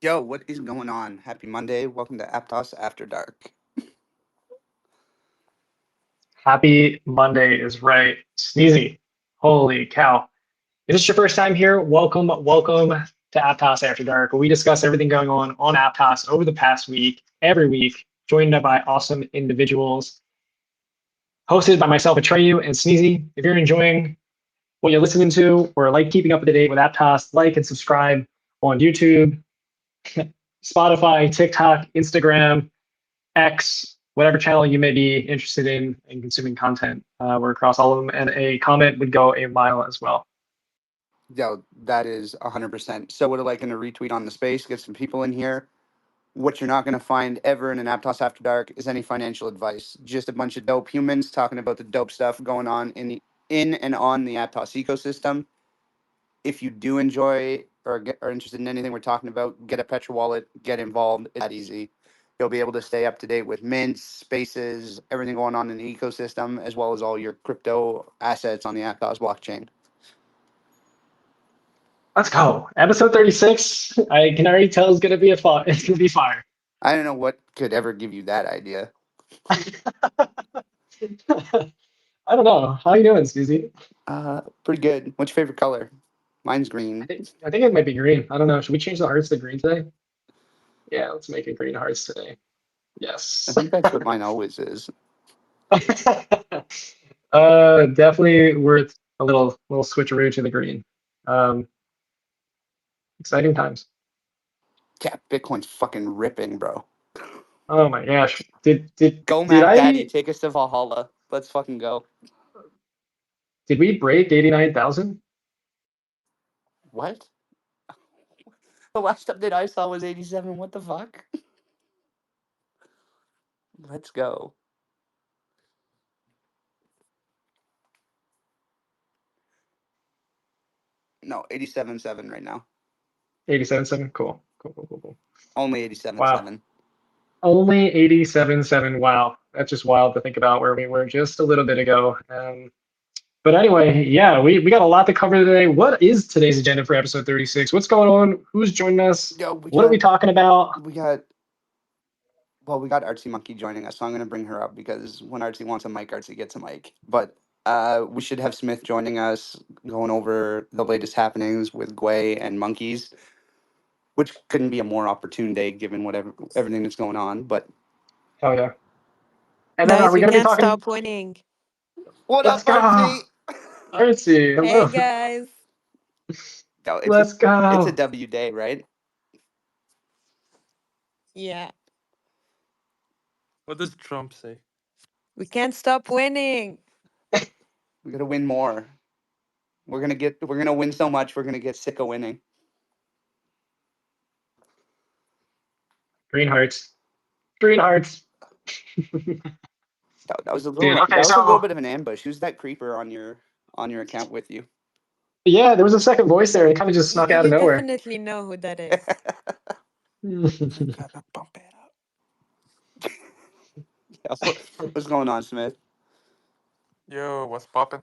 Yo, what is going on? Happy Monday. Welcome to Aptos After Dark. Happy Monday is right. Sneezy. Holy cow. If this is your first time here, welcome to Aptos After Dark, where we discuss everything going on Aptos over the past week, every week, joined by awesome individuals. Hosted by myself, Atreyu, and Sneezy. If you're enjoying what you're listening to or like keeping up to date with Aptos, like and subscribe on YouTube, Spotify, TikTok, Instagram, X, whatever channel you may be interested in consuming content. We're across all of them, and a comment would go a mile as well. Yo, that is 100%. So, what like in a retweet on the space, get some people in here. What you're not going to find ever in an Aptos After Dark is any financial advice. Just a bunch of dope humans talking about the dope stuff going on in and on the Aptos ecosystem. If you do enjoy or are interested in anything we're talking about, get a Petra wallet, get involved. It's that easy. You'll be able to stay up to date with mints, spaces, everything going on in the ecosystem, as well as all your crypto assets on the Aptos blockchain. Let's go. Episode 36. I can already tell it's gonna be it's gonna be fire. I don't know what could ever give you that idea. I don't know. How you doing, Susie? Pretty good. What's your favorite color? Mine's green. I think it might be green. I don't know. Should we change the hearts to green today? Yeah, let's make it green hearts today. Yes. I think that's what mine always is. Definitely worth a little switcheroo to the green. Exciting times. Yeah, Bitcoin's fucking ripping, bro. Oh my gosh. Did Go, Mac Daddy. Take us to Valhalla. Let's fucking go. Did we break 89,000? What? The last update I saw was 87. What the fuck? Let's go. No, 87.7 right now. 87.7? Cool. Only 87.7. Wow. Only 87.7. Wow. That's just wild to think about where we were just a little bit ago. But anyway, yeah, we got a lot to cover today. What is today's agenda for episode 36? What's going on? Who's joining us? What are we talking about? We got Artsi Monkey joining us, so I'm going to bring her up because when Artsi wants a mic, Artsi gets a mic. But we should have Smith joining us, going over the latest happenings with GUI and Monkeys, which couldn't be a more opportune day given everything that's going on. But oh yeah, and then are we going to be talking? Stop winning. What up, Artsi? Artsi, hello. Hey guys. No, Let's go. It's a W day, right? Yeah. What does Trump say? We can't stop winning. We gotta win more. We're gonna win so much. We're gonna get sick of winning. Green hearts. That was a little. Dude, okay, a little bit of an ambush. Who's that creeper on your account with you? Yeah, there was a second voice there. It kind of just snuck out of nowhere. You definitely know who that is. Bump it up. What's going on, Smith? Yo, what's poppin'?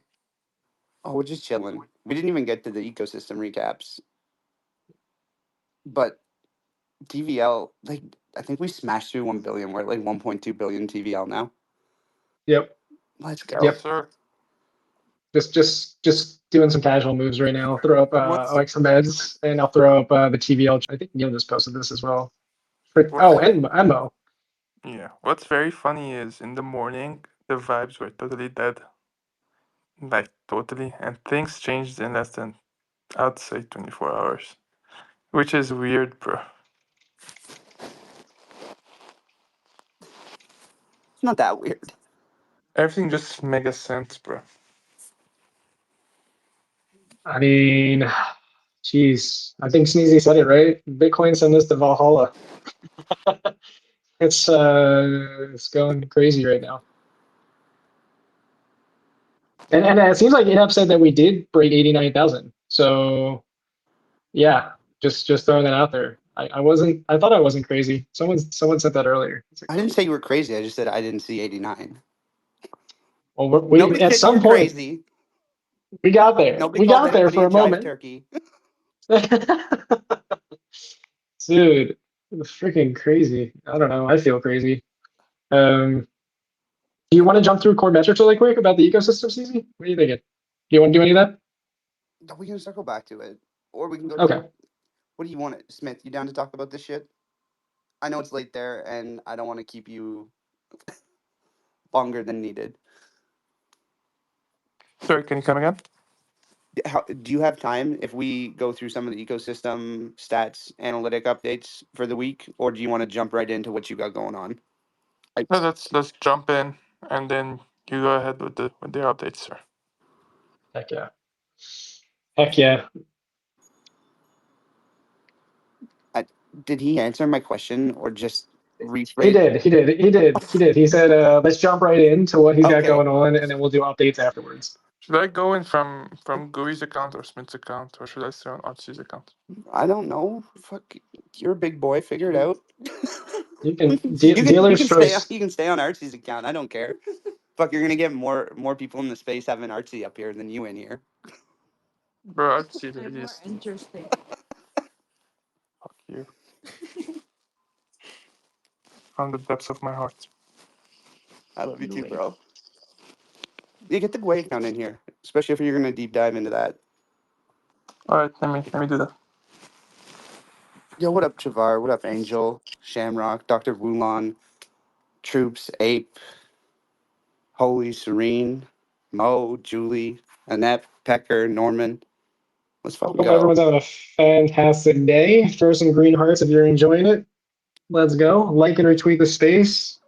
Oh, we're just chilling. We didn't even get to the ecosystem recaps. But TVL, like, I think we smashed through 1 billion. We're at like 1.2 billion TVL now. Yep. Let's go. Yep. Sir. Just doing some casual moves right now. I'll throw up like some meds, and I'll throw up the TVL. I think Neil just posted this as well. And Mo. Yeah. What's very funny is in the morning the vibes were totally dead. Like totally. And things changed in less than, I'd say, 24 hours. Which is weird, bro. It's not that weird. Everything just mega sense, bro. I mean, geez, I think Sneezy said it right. Bitcoin sent us to Valhalla. It's going crazy right now. And it seems like Inhub said that we did break 89,000. So yeah, just throwing that out there. I thought I wasn't crazy. Someone said that earlier. I didn't say you were crazy. I just said I didn't see 89. Well, we at some point crazy. We got there. We got there for a moment. Turkey. Dude, it's freaking crazy. I don't know. I feel crazy. Do you want to jump through core metrics really quick about the ecosystem, CZ? What are you thinking? Do you want to do any of that? We can circle back to it, or we can go Okay. to. What do you want, Smith? You down to talk about this shit? I know it's late there, and I don't want to keep you longer than needed. Sorry, can you come again? Do you have time if we go through some of the ecosystem stats, analytic updates for the week, or do you want to jump right into what you got going on? No, let's jump in, and then you go ahead with the updates, sir. Heck yeah. Heck yeah. Did he answer my question or just rephrase? He did. He said, let's jump right into what he's got Okay. going on, and then we'll do updates afterwards. Should I go in from GUI's account or Smith's account, or should I stay on Artsi's account? I don't know. Fuck, you're a big boy. Figure it out. You can you dealer's can stay on, choice. you can stay on Artsy's account. I don't care. Fuck, you're gonna get more people in the space having Artsy up here than you in here. Bro, Artsy, I'm more is interesting. fuck you. From the depths of my heart. I love you too, Wait. bro. You get the GUI account in here, especially if you're gonna deep dive into that. All right, let me do that. Yo, what up, Chavar? What up, Angel, Shamrock, Dr. Wulon, Troops, Ape, Holy, Serene, Mo, Julie, Annette, Pecker, Norman. Let's fucking Hope go. everyone's having a fantastic day. Throw some green hearts if you're enjoying it. Let's go. Like and retweet the space.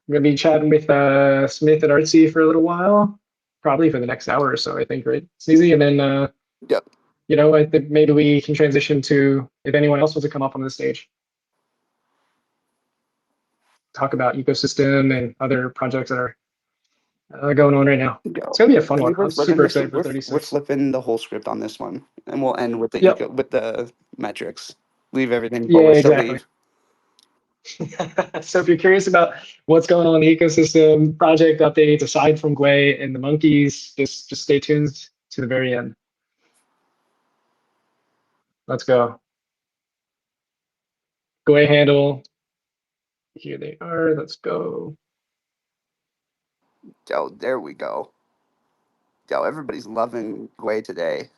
I'm gonna be chatting with Smith at Artsy for a little while, probably for the next hour or so, I think, right? It's easy. And then Yep. you know, I think maybe we can transition to if anyone else wants to come up on the stage. Talk about ecosystem and other projects that are going on right now. Go. It's gonna be a fun I one. think we're I'm flipping super this. excited for We're 36. flipping the whole script on this one, and we'll end with the Yep. with the metrics. Leave everything for Yeah, wish to exactly. leave. So if you're curious about what's going on in the ecosystem, project updates aside from GUI and the monkeys, just stay tuned to the very end. Let's go. GUI handle. Here they are. Let's go. Oh, there we go. Yo, everybody's loving GUI today.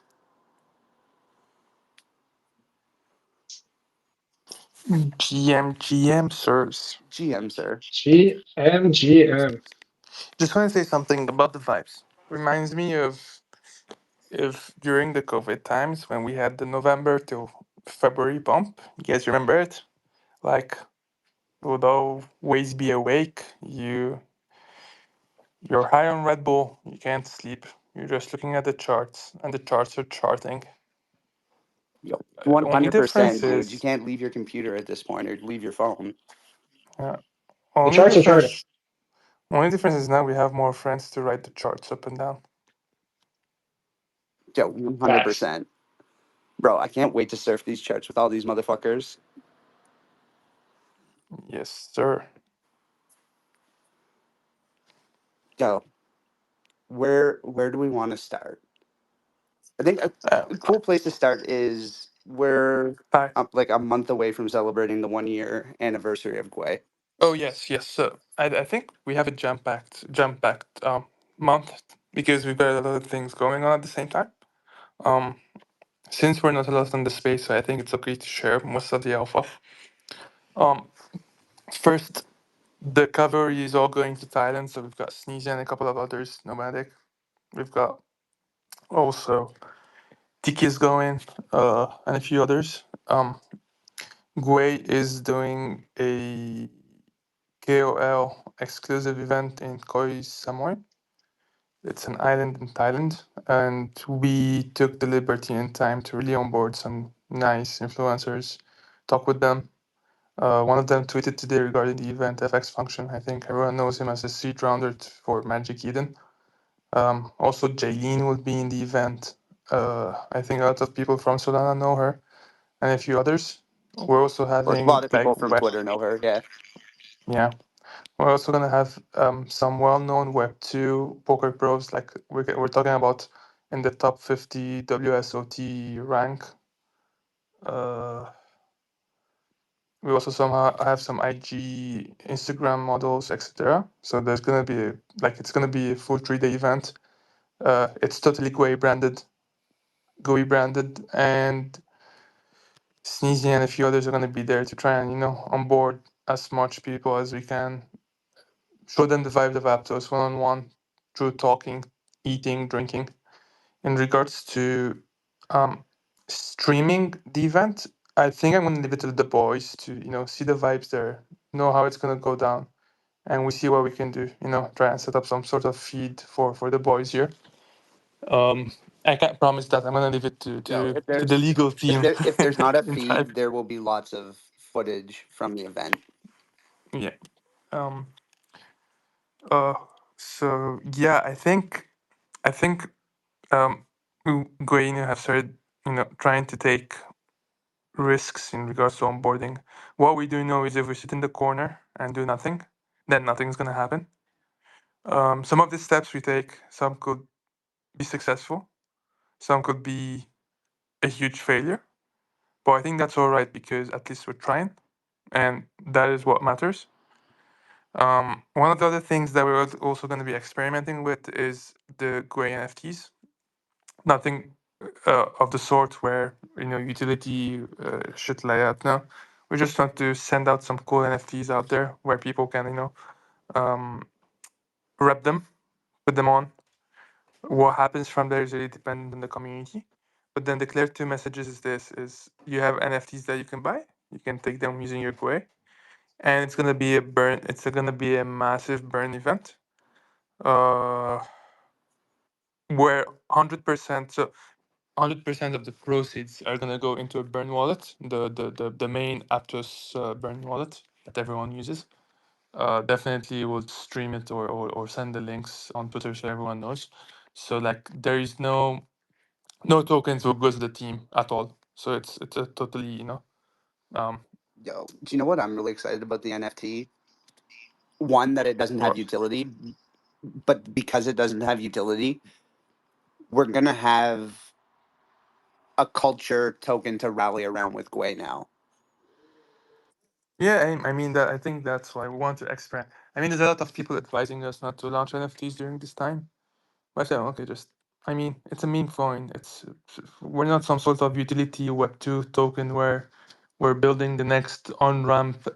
GM, sirs. GM, sir. GM. Just want to say something about the vibes. Reminds me of if during the COVID times when we had the November to February bump. You guys remember it? Like, would always be awake. You're high on Red Bull. You can't sleep. You're just looking at the charts, and the charts are charting. Yo, Only 100%, difference dude. You is, can't leave your computer at this point or leave your phone. uh, The only charts are charting. difference. Only difference is now we have more friends to write the charts up and down. Yo, Facts. 100%. Bro, I can't wait to surf these charts with all these motherfuckers. Yes, sir. Yo, where do we want to start? I think Uh, a cool place to start is we're Hi. up like a month away from celebrating the 1 year anniversary of GUI. Oh yes. So I think we have a jump packed month because we've got a lot of things going on at the same time. Um, since we're not a lot on the space, I think it's okay to share most of the alpha. Um, first, the cavalry is all going to Thailand, so we've got Sneezy and a couple of others nomadic. We've got also Tiki is going, and a few others. Gui is doing a KOL exclusive event in Koh Samui. It's an island in Thailand, and we took the liberty and time to really onboard some nice influencers, talk with them. One of them tweeted today regarding the event FX Function. I think everyone knows him as a seed rounder for Magic Eden. Also, Jaylene will be in the event. I think a lot of people from Solana know her, and a few others. We're also A having lot of people like from Twitter know her. Yeah. yeah. We're also gonna have some well-known Web2 poker pros. Like we're talking about in the top 50 WSOT rank. Uh, we also somehow have some IG, Instagram models, etc. So there's gonna be it's gonna be a full 3-day event. It's totally GUI branded, and Sneezy and a few others are gonna be there to try and onboard as much people as we can, show them the vibe of Aptos one on one through talking, eating, drinking. In regards to um, streaming the event, I think I'm gonna leave it to the boys to see the vibes there, know how it's gonna go down, and we see what we can do. Try and set up some sort of feed for the boys here. I can't promise that. I'm gonna leave it to Yo, to, if to the there's legal team. if there's not a in time. feed, there will be lots of footage from the event. Yeah. Um. Uh. So yeah, I think Guayne have started trying to take risks in regards to onboarding. What we do know is if we sit in the corner and do nothing, then nothing's gonna happen. Some of the steps we take, some could be successful, some could be a huge failure. But I think that's all right because at least we're trying, and that is what matters. One of the other things that we're also going to be experimenting with is the GUI NFTs. Nothing of the sort where utility shit like that. No, we just want to send out some cool NFTs out there where people can um, rep them, put them on. What happens from there is really dependent on the community. But then the clear two messages is this: is you have NFTs that you can buy, you can take them using your GUI, and it's gonna be a burn. It's gonna be a massive burn event. Where 100%, so 100% of the proceeds are gonna go into a burn wallet, the main Aptos burn wallet that everyone uses. Definitely will stream it or send the links on Twitter so everyone knows. So there is no tokens will go to the team at all. So it's a totally um Yo, do you know what I'm really excited about the NFT? One, that it doesn't have what utility, but because it doesn't have utility, we're gonna have a culture token to rally around with Gwei now. yeah, I mean that I think that's why we want to expand. I mean, there's a lot of people advising us not to launch NFTs during this time. But I said, okay, I mean, it's a meme coin. We're not some sort of utility Web2 token where we're building the next on ramp,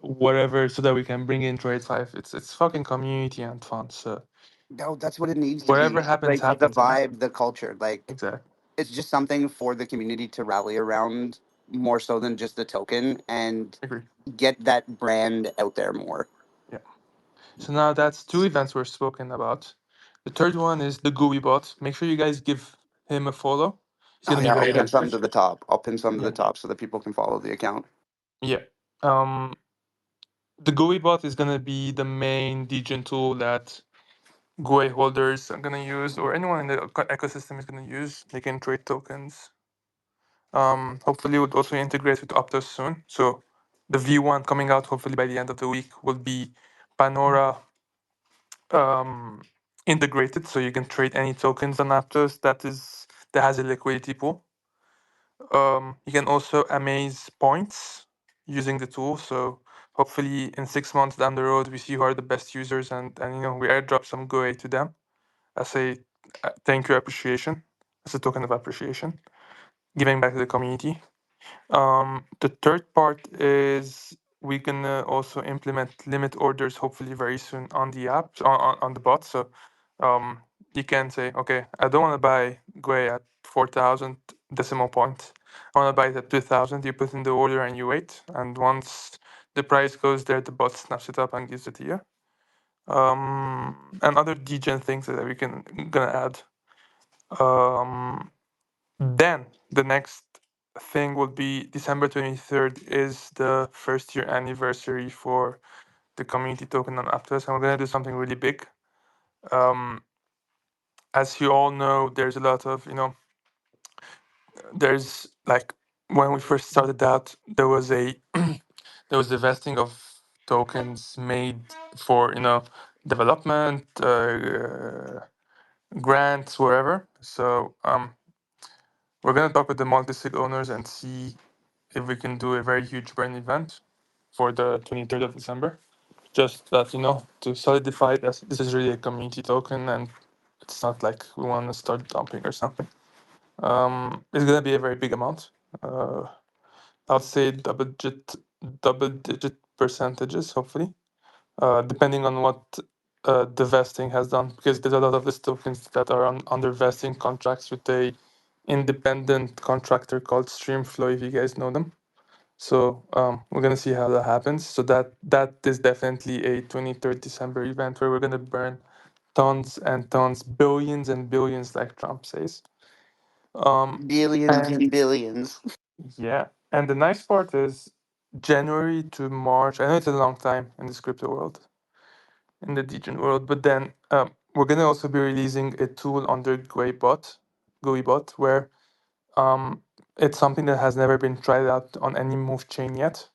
whatever, so that we can bring in Trade 5. It's fucking community and fun. So No, that's what it needs to whatever be. happens, Like the happens. vibe, the culture. Like Exactly. it's just something for the community to rally around more so than just the token and Agree. get that brand out there more. Yeah. So now that's two events we're spoken about. The third one is the GUI bot. Make sure you guys give him a follow. He's Oh gonna be yeah, I'll very pin some to active. the top. I'll pin some to Yeah. the top so that people can follow the account. Yeah. The GUI bot is gonna be the main degen tool that GUI holders are gonna use, or anyone in the ecosystem is gonna use. They can trade tokens. Hopefully, it would also integrate with Aptos soon. So the V1 coming out hopefully by the end of the week will be Panora integrated, so you can trade any tokens on Aptos that has a liquidity pool. You can also amaze points using the tool. So hopefully, in 6 months down the road, we see who are the best users, and we airdrop some GUI to them as a thank you appreciation, as a token of appreciation, giving back to the community. The third part is we can also implement limit orders hopefully very soon on the app, on the bot. So um, you can say, okay, I don't want to buy GUI at 4,000 decimal point. I want to buy it at 2,000. You put in the order and you wait. And once the price goes there, the bot snaps it up and gives it to you. And other degen things that we can gonna add. Then the next thing will be December 23rd is the first year anniversary for the community token on Aptos, and we're gonna do something really big. As you all know, there's a lot of there's when we first started out, there was the vesting of tokens made for development, grants, wherever. So we're gonna talk with the multi-sig owners and see if we can do a very huge burn event for the 23rd of December. Just that, to solidify that this is really a community token and it's not like we want to start dumping or something. It's gonna be a very big amount. I'll say double digit percentages, hopefully, depending on what the vesting has done, because there's a lot of these tokens that are under vesting contracts with a independent contractor called Streamflow, if you guys know them. So we're gonna see how that happens. So that is definitely a 23rd December event where we're gonna burn tons and tons, billions and billions, like Trump says. Billions and billions. Yeah, and the nice part is January to March. I know it's a long time in this crypto world, in the Degen world, but then we're gonna also be releasing a tool under GUI Bot, where it's something that has never been tried out on any move chain yet.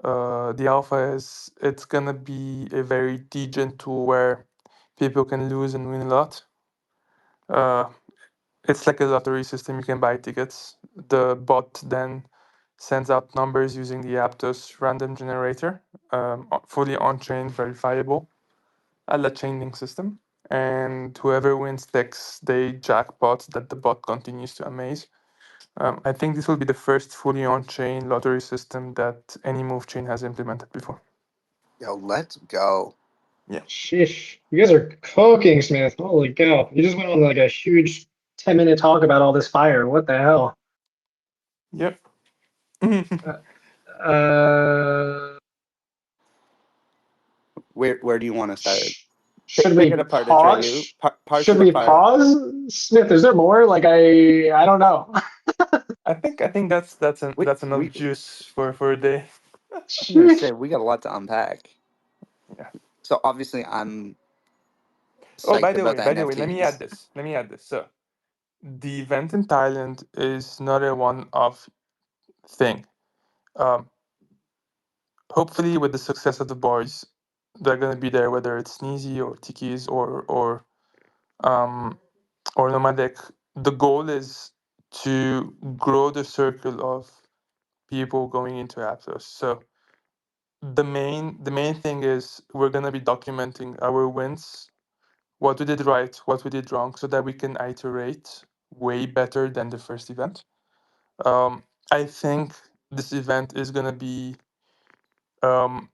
The alpha it's gonna be a very Degen tool where people can lose and win a lot. It's like a lottery system. You can buy tickets. The bot then sends out numbers using the Aptos random generator, fully on-chain, verifiable, a la Chainlink system. And whoever wins takes the jackpot that the bot continues to amaze. I think this will be the first fully on-chain lottery system that any move chain has implemented before. Yo, let's go. Sheesh. You guys are cooking, Smith. Holy cow. You just went on like a huge 10-minute talk about all this fire. What the hell? Yep. Uh, Where do you want to start? should Pick we it apart, Atreyu. pause? Parse Should it we apart. pause? Smith, is there more? Like I don't know. I think that's enough We juice for a day. I was gonna say Sheesh. we got a lot to unpack. Yeah. So obviously I'm Oh, by psyched the about way, the let me add NFTs. this. Let me add this. So the event in Thailand is not a one-off thing. Um, Hopefully, with the success of the boys, they're gonna be there, whether it's Sneezy or Tikis um or Nomadic. The goal is to grow the circle of people going into Aptos. So the main thing is we're gonna be documenting our wins, what we did right, what we did wrong, so that we can iterate way better than the first event. I think this event is gonna be um,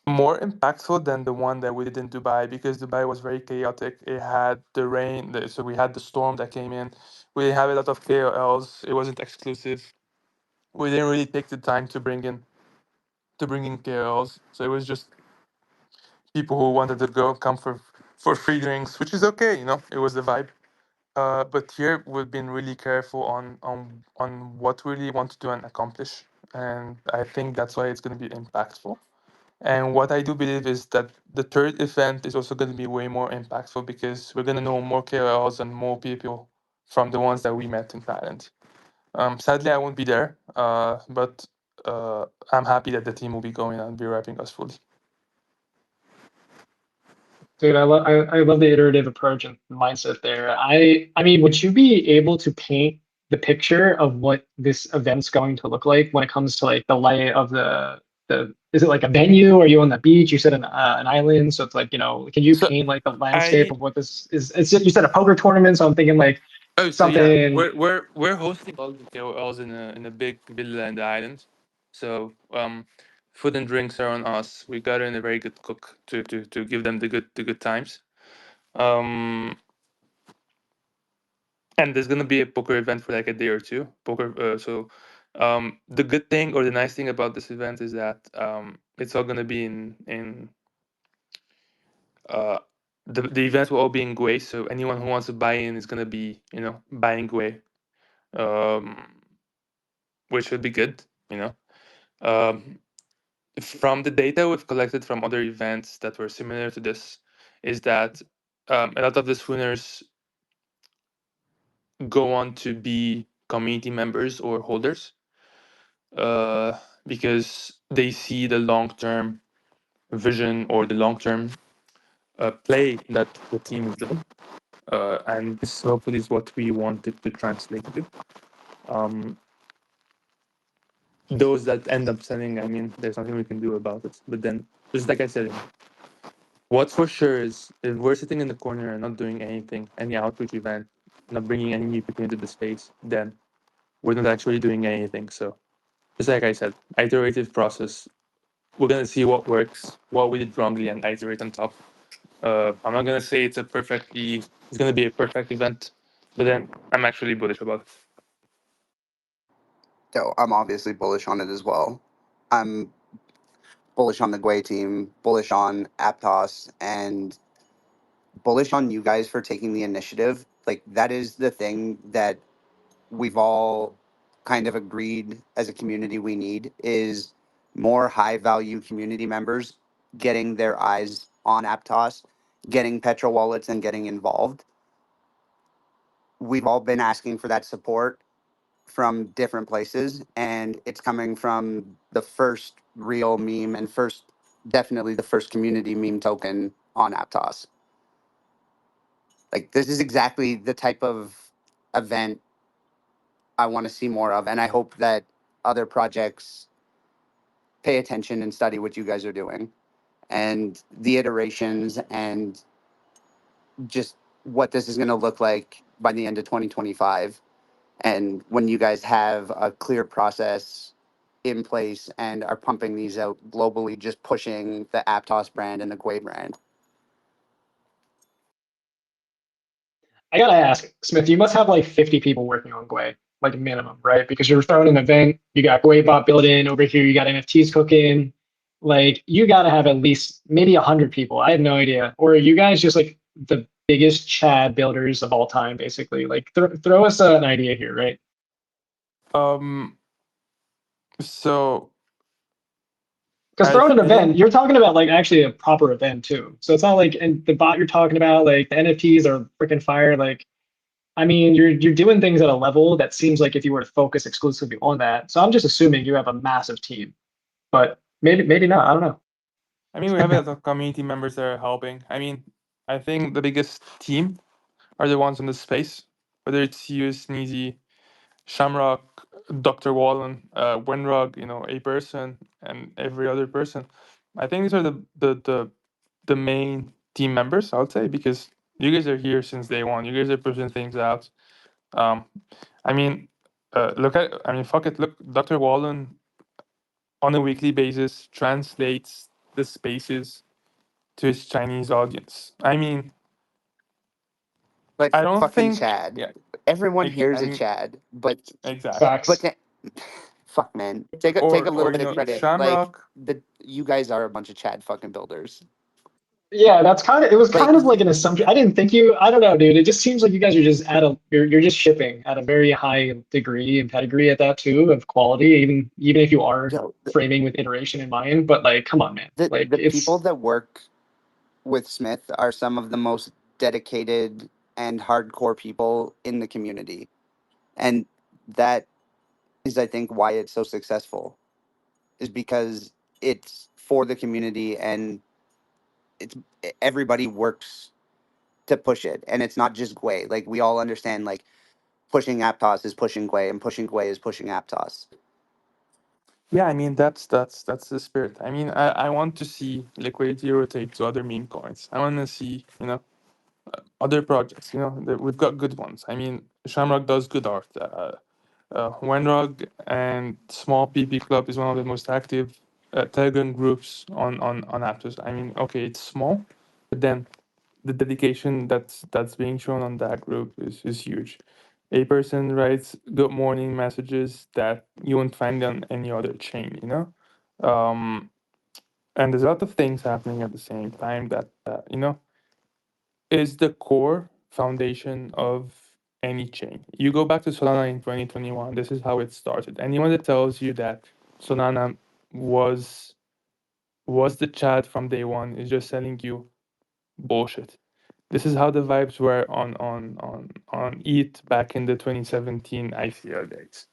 more impactful than the one that we did in Dubai, because Dubai was very chaotic. It had the rain, so we had the storm that came in. We didn't have a lot of KOLs. It wasn't exclusive. We didn't really take the time to bring in KOLs. So it was just people who wanted to come for free drinks, which is okay. It was the vibe. But here we've been really careful on what we really want to do and accomplish, and I think that's why it's going to be impactful. And what I do believe is that the third event is also going to be way more impactful, because we're going to know more KOLs and more people from the ones that we met in Thailand. Sadly, I won't be there, but I'm happy that the team will be going and be wrapping us fully. Dude, I love the iterative approach and mindset there. I mean, would you be able to paint the picture of what this event's going to look like when it comes to like the layout of the is it like a venue? Are you on the beach? You said an island, so it's like, can you So paint like the landscape I of what this is? You said a poker tournament, so I'm thinking like so yeah, something. we're hosting all the KOLs in a big villa in the island. So food and drinks are on us. We got in a very good cook to give them the good times. Um, and there's gonna be a poker event for like a day or two. Poker. The good thing or the nice thing about this event is that it's all gonna be in uh the events will all be in GUI. So anyone who wants to buy in is gonna be buying GUI, um, which would be good. You know. Um, from the data we've collected from other events that were similar to this, is that a lot of the winners go on to be community members or holders, uh, because they see the long term vision or the long term play that the team is doing. And this hopefully is what we wanted to translate to. Um, those that end up selling, I mean, there's nothing we can do about it. But then, just like I said, what's for sure is if we're sitting in the corner and not doing anything, any outreach event, not bringing any new people into the space, then we're not actually doing anything. So, just like I said, iterative process. We're gonna see what works, what we did wrongly, and iterate on top. I'm not gonna say it's gonna be a perfect event, but then I'm actually bullish about it. So I'm obviously bullish on it as well. I'm bullish on the GUI team, bullish on Aptos, and bullish on you guys for taking the initiative. Like that is the thing that we've all kind of agreed as a community we need is more high value community members getting their eyes on Aptos, getting Petro wallets and getting involved. We've all been asking for that support from different places, and it's coming from the first real meme and definitely the first community meme token on Aptos. Like, this is exactly the type of event I want to see more of, and I hope that other projects pay attention and study what you guys are doing and the iterations and just what this is going to look like by the end of 2025. And when you guys have a clear process in place and are pumping these out globally, just pushing the Aptos brand and the GUI brand. I gotta ask, Smith, you must have like 50 people working on GUI, like minimum, right? Because you're throwing an event, you got GUI bot built in over here, you got NFTs cooking. Like you gotta have at least maybe 100 people. I have no idea. Or are you guys just like the biggest Chad builders of all time, basically? Like throw us an idea here, right? Um, so Because I throwing an think event, you're talking about like actually a proper event too. So it's not like, and the bot you're talking about, like the NFTs are freaking fire. Like, I mean, you're doing things at a level that seems like if you were to focus exclusively on that. So I'm just assuming you have a massive team, but maybe not. I don't know. I mean we have a lot of community members that are helping. I mean, I think the biggest team are the ones in the space, whether it's you, Sneezy, Shamrock, Dr. Wallen, WenRug, a person and every other person. I think these are the main team members, I would say, because you guys are here since day one. You guys are pushing things out. Um, I mean, fuck it. Look, Dr. Wallen on a weekly basis translates the spaces to his Chinese audience. I mean, But I don't fucking think, Chad. yeah, Everyone here is I a mean, Chad, but exactly. Facts. fuck man. Take a little Or bit of credit. Like Shamrock. you guys are a bunch of Chad fucking builders. Yeah, that's kind of, it was Like kind of like an assumption. I didn't think you, I don't know, dude. It just seems like you guys are just you're just shipping at a very high degree and pedigree at that too of quality, even if you are yo, framing with iteration in mind. But like, come on, man. Like the people it's, that work with Smith are some of the most dedicated and hardcore people in the community. And that is, I think, why it's so successful, is because it's for the community and it's everybody works to push it. And it's not just GUI. Like, we all understand, like, pushing Aptos is pushing GUI and pushing GUI is pushing Aptos. Yeah, I mean that's the spirit. I mean, I want to see liquidity rotate to other meme coins. I want to see other projects. That we've got good ones. I mean, Shamrock does good art. WenRug and Small PP Club is one of the most active Telegram groups on Aptos. I mean, okay, it's small, but then the dedication that's being shown on that group is huge. A person writes good morning messages that you won't find on any other chain. Um, and there's a lot of things happening at the same time that is the core foundation of any chain. You go back to Solana in 2021, this is how it started. Anyone that tells you that Solana was was the chat from day one is just selling you bullshit. This is how the vibes were on ETH back in the 2017 ICO days.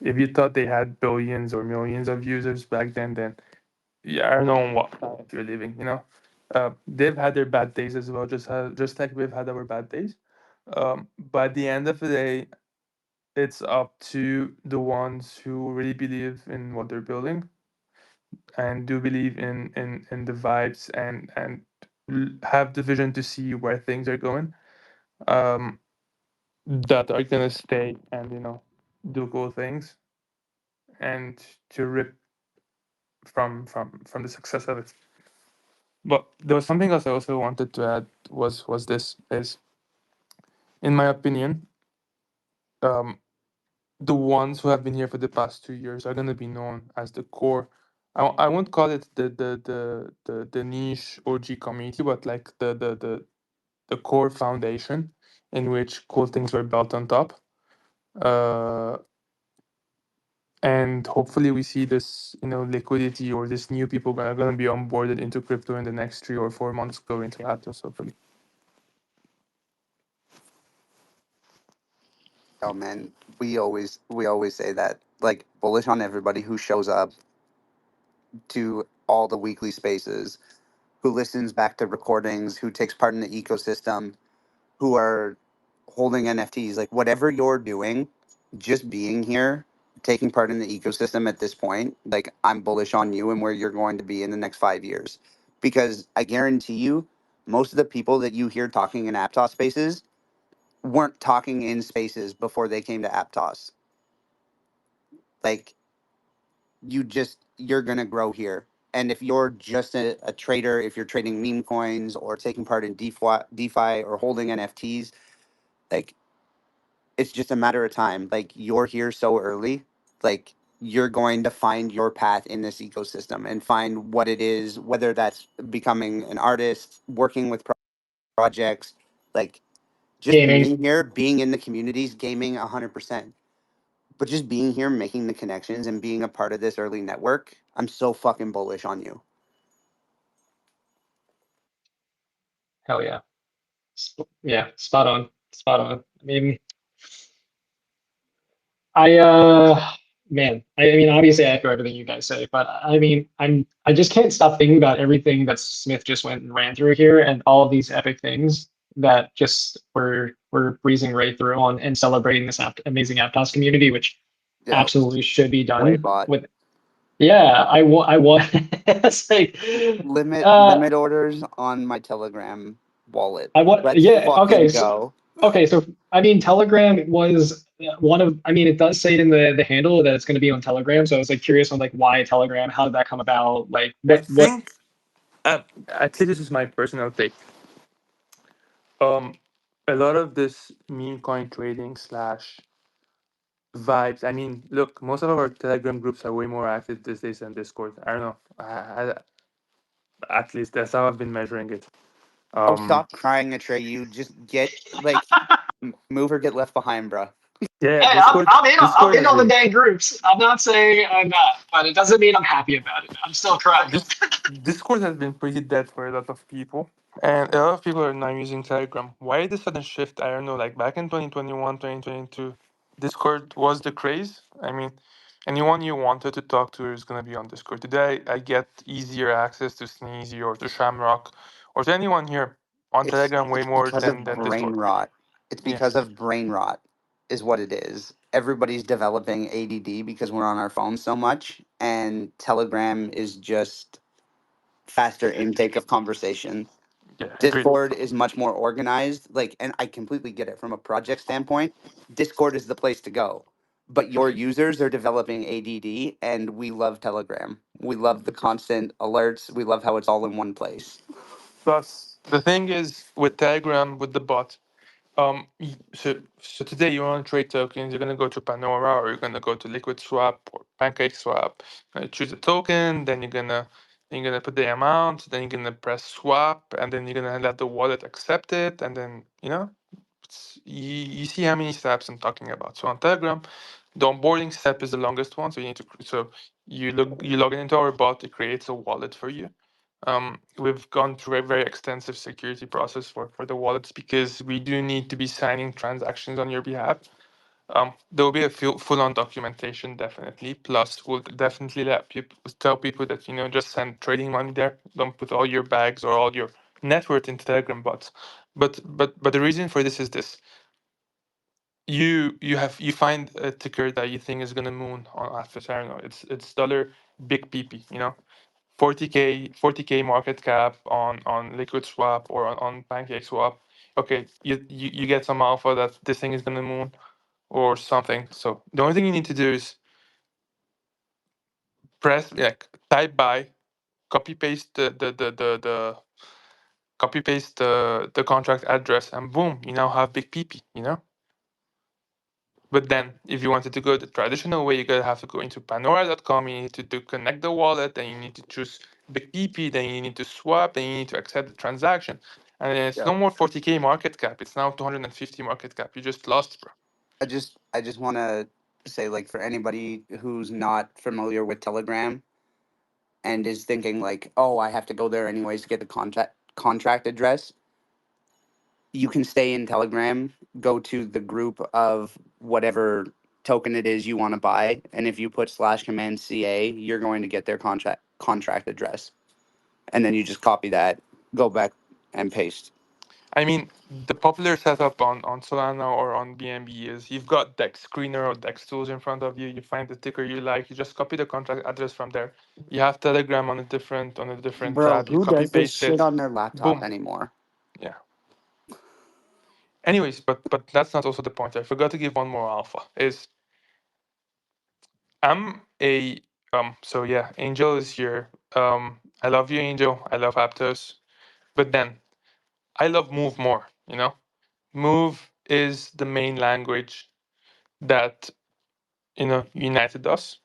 If you thought they had billions or millions of users back then yeah, I don't know on what planet you're living. They've had their bad days as well, just like we've had our bad days. But at the end of the day, it's up to the ones who really believe in what they're building and do believe in the vibes and have the vision to see where things are going, um, that are gonna stay and do cool things and to rip from the success of it. But there was something else I also wanted to add was this is, in my opinion, um, the ones who have been here for the past 2 years are gonna be known as the core. I won't call it the niche OG community, but like the core foundation in which cool things were built on top. Uh, and hopefully we see this, liquidity or this new people gonna be onboarded into crypto in the next 3 or 4 months going to Aptos, hopefully. Oh man, we always say that. Like bullish on everybody who shows up to all the weekly spaces, who listens back to recordings, who takes part in the ecosystem, who are holding NFTs. Like whatever you're doing, just being here, taking part in the ecosystem at this point, like I'm bullish on you and where you're going to be in the next 5 years. Because I guarantee you, most of the people that you hear talking in Aptos spaces weren't talking in spaces before they came to Aptos. Like you're gonna grow here. And if you're just a trader, if you're trading meme coins or taking part in DeFi or holding NFTs, like it's just a matter of time. Like you're here so early, like you're going to find your path in this ecosystem and find what it is, whether that's becoming an artist, working with projects, like just Gaming. being here, being in the communities, gaming 100%. But just being here, making the connections, and being a part of this early network, I'm so fucking bullish on you. Hell yeah. Yeah, spot on. Spot on. I mean, I man, I mean obviously I echo everything you guys say, but I mean I just can't stop thinking about everything that Smith just went and ran through here and all of these epic things that just we're breezing right through on and celebrating this amazing Aptos community, which Yeah, absolutely should be way done bot. with. Yeah, I want it's like uh Limit orders on my Telegram wallet. I want Let's yeah, okay. fucking go. Okay, so I mean, Telegram was one of. I mean, it does say it in the handle that it's going to be on Telegram. So I was like curious on like why Telegram, how did that come about? Like I what? think, actually, this is my personal take. Um, a lot of this meme coin trading slash vibes. I mean, look, most of our Telegram groups are way more active these days than Discord. I don't know. At least that's how I've been measuring it. Oh, Um, stop crying, Atreyu. Just get like move or get left behind, bro. yeah, Hey, Discord. I'm Discord in has on the been dang groups. I'm not saying I'm not, but it doesn't mean I'm happy about it. I'm still crying. this Discord has been pretty dead for a lot of people. And a lot of people are now using Telegram. Why the sudden shift? I don't know. Like back in 2021, 2022, Discord was the craze. I mean, anyone you wanted to talk to is going to be on Discord. Today, I get easier access to Sneezy or to Shamrock or to anyone here on Telegram way It's more because of than brain Discord. rot. It's Yeah. because of brain rot is what it is. Everybody's developing ADD because we're on our phones so much, and Telegram is just faster intake of conversation. Yeah, agreed. Discord is much more organized. Like, and I completely get it from a project standpoint. Discord is the place to go. But your users are developing ADD, and we love Telegram. We love the constant alerts. We love how it's all in one place. Plus, the thing is with Telegram, with the bot, so today you want to trade tokens, you're gonna go to Panora or you're gonna go to Liquid Swap or Pancake Swap. Choose a token, then you're gonna put the amount, then you're gonna press swap, and then you're gonna let the wallet accept it, and then you see how many steps I'm talking about. So on Telegram, the onboarding step is the longest one. So you log in into our bot, it creates a wallet for you. We've gone through a very extensive security process for the wallets because we do need to be signing transactions on your behalf. There will be a full-on documentation, definitely. Plus, we'll definitely let people tell people that just send trading money there. Don't put all your bags or all your net worth into Telegram bots. But the reason for this is this: you find a ticker that you think is gonna moon on Aptos. I don't know. It's dollar big PP. 40k market cap on liquid swap or on pancake swap. Okay, you get some alpha that this thing is gonna moon or something. So the only thing you need to do is type buy, copy paste the copy paste the contract address, and boom, you now have big PP. But then, if you wanted to go the traditional way, you're gonna have to go into Panora.com. You need to connect the wallet, then you need to choose big PP, then you need to swap, then you need to accept the transaction, and then it's no Yo, more 40k market cap. It's now 250 market cap. You just lost, bro. I just want to say, like, for anybody who's not familiar with Telegram and is thinking like, oh, I have to go there anyways to get the contract address, you can stay in Telegram, go to the group of whatever token it is you want to buy, and if you put /command CA, you're going to get their contract address, and then you just copy that, go back and paste. I mean, the popular setup on Solana or on BNB is you've got Dex Screener or Dex Tools in front of you. You find the ticker you like. You just copy the contract address from there. You have Telegram on a different Bro, tab. You who copy does this paste shit it. on their laptop Boom. anymore? Yeah. Anyways, but that's not also the point. I forgot to give one more alpha. Is I'm a so yeah, Angel is here. I love you, Angel. I love Aptos. But then I love Move more. Move is the main language that united us.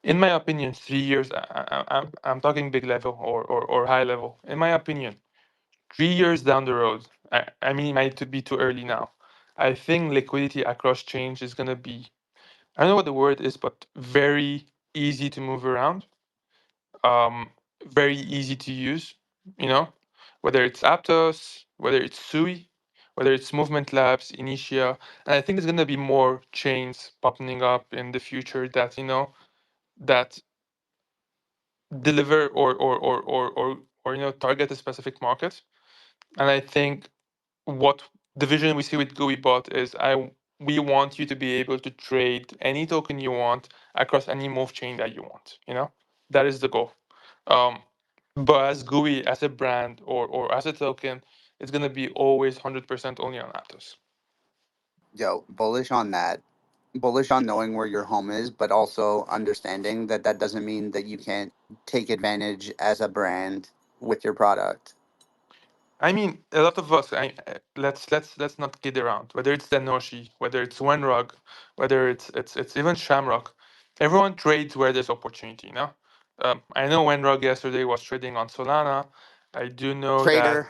In my opinion, 3 years. I'm talking big level or high level. In my opinion, 3 years down the road. I mean, it might be too early now. I think liquidity across change is gonna be. I don't know what the word is, but very easy to move around. Very easy to use. You know, whether it's Aptos, whether it's Sui, whether it's Movement Labs, Initia, and I think there's gonna be more chains popping up in the future that that deliver or target a specific market. And I think what the vision we see with GUI bot is we want you to be able to trade any token you want across any move chain that you want. That is the goal. um, but as GUI, as a brand or as a token, it's going to be always 100% only on Aptos. Yo, bullish on that. Bullish on knowing where your home is, but also understanding that that doesn't mean that you can't take advantage as a brand with your product. I mean, a lot of us. Let's not kid around. Whether it's Denoshi, whether it's WenRug, whether it's even Shamrock, everyone trades where there's opportunity. I know WenRug yesterday was trading on Solana. I do know that. Trader,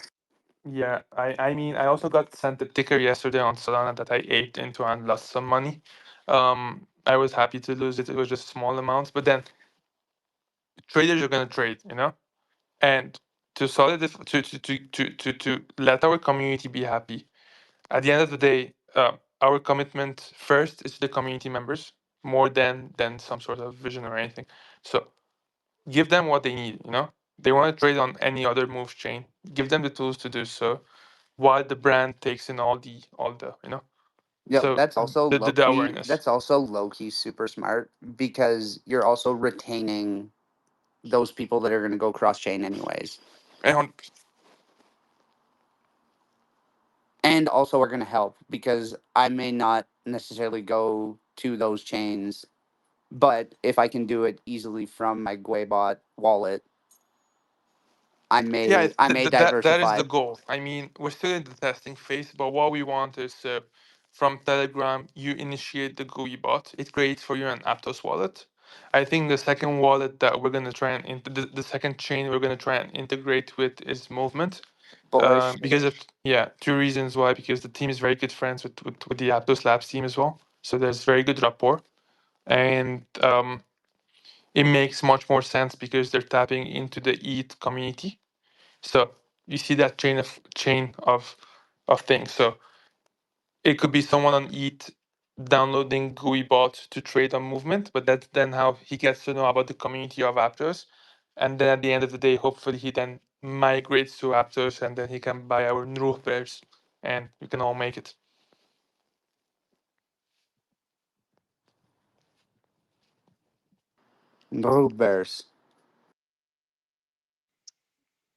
Yeah, I mean, I also got sent a ticker yesterday on Solana that I aped into and lost some money. I was happy to lose it. It was just small amounts, but then traders are gonna trade. And to to let our community be happy. At the end of the day, our commitment first is to the community members more than some sort of vision or anything. So give them what they need. They want to trade on any other move chain. Give them the tools to do so, while the brand takes in all the. yo, So that's also the low key. awareness. That's also low key super smart because you're also retaining those people that are going to go cross chain anyways, And and also are going to help because I may not necessarily go to those chains, but if I can do it easily from my Guaybot wallet, I yeah, may I may that is the diversify. goal. I mean, we're still in the testing phase, but what we want is from Telegram, you initiate the GUI bot. It creates for you an Aptos wallet. I think the second wallet that we're gonna try and the second chain we're gonna try and integrate with is Movement. Bullish. Because of two reasons why. Because the team is very good friends with the Aptos Labs team as well, so there's very good rapport, and it makes much more sense because they're tapping into the ETH community. So you see that chain of things. So it could be someone on ETH downloading GUI bot to trade on Movement, but that's then how he gets to know about the community of Aptos. And then at the end of the day, hopefully he then migrates to Aptos and then he can buy our Nuruh pairs and we can all make it. No bears.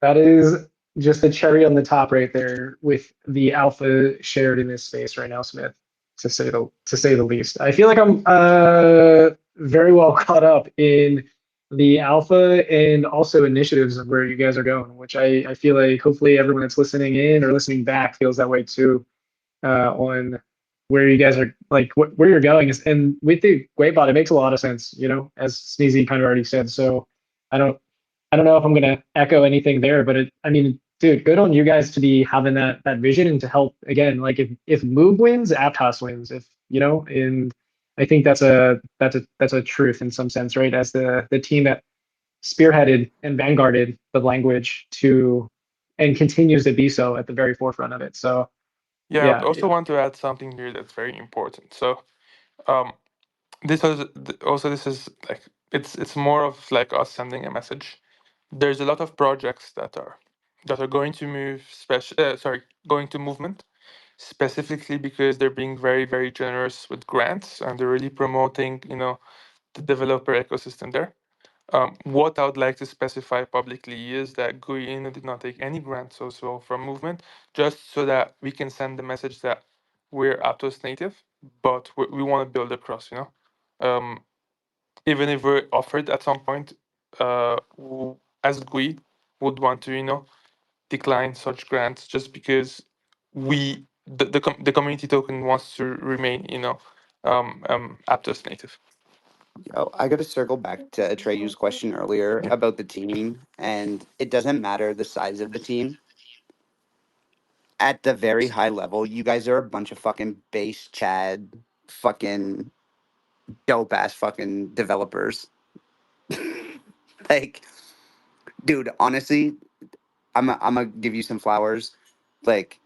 That is just the cherry on the top right there with the alpha shared in this space right now, Smith, to say the least. I feel like I'm very well caught up in the alpha and also initiatives of where you guys are going, which I feel like hopefully everyone that's listening in or listening back feels that way too, on where you guys are, like where you're going is. And with the Waybot, it makes a lot of sense, as Sneezy kind of already said. So I don't I don't know if I'm gonna echo anything there, but I mean, dude, good on you guys to be having that vision and to help again. Like if Move wins, Aptos wins. If and I think that's a truth in some sense, right? As the team that spearheaded and vanguarded the language to and continues to be so at the very forefront of it. So Yeah, I would yeah, also want to add something here that's very important. So, um, this is like it's more of like us sending a message. There's a lot of projects that are going to move going to movement specifically because they're being very very generous with grants and they're really promoting the developer ecosystem there. What I would like to specify publicly is that GUI did not take any grants also from movement, just so that we can send the message that we're Aptos native, but we want to build across. Um, Even if we're offered at some point, as GUI would want to decline such grants just because the community token wants to remain Aptos native. Oh, I got to circle back to Atreyu's question earlier about the team, and it doesn't matter the size of the team. At the very high level, you guys are a bunch of fucking base Chad, fucking dope ass fucking developers. Like, dude, honestly, I'm gonna give you some flowers. Like,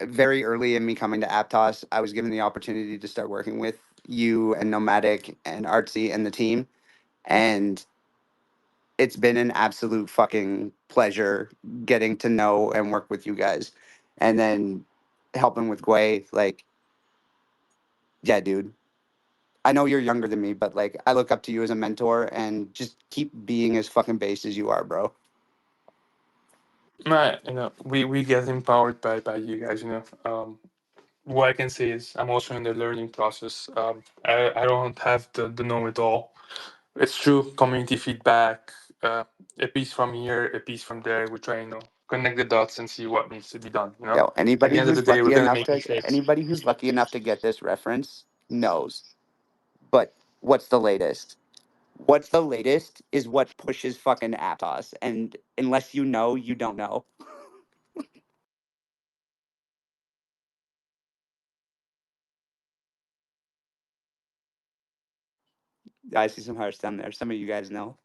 very early in me coming to Aptos, I was given the opportunity to start working with you and Nomadic and Artsi and the team, and it's been an absolute fucking pleasure getting to know and work with you guys, and then helping with Gwei. Like, yeah, dude. I know you're younger than me, but like, I look up to you as a mentor, and just keep being as fucking based as you are, bro. Right, we get empowered by you guys. What I can say is I'm also in the learning process. I don't have the know it all. It's true, community feedback, a piece from here, a piece from there. We try, connect the dots and see what needs to be done. Yo, At the end of the day, we're gonna make mistakes. anybody who's lucky enough to get this reference knows. But what's the latest? What's the latest is what pushes fucking Aptos, and unless you know, you don't know. I see some hearts down there. Some of you guys know.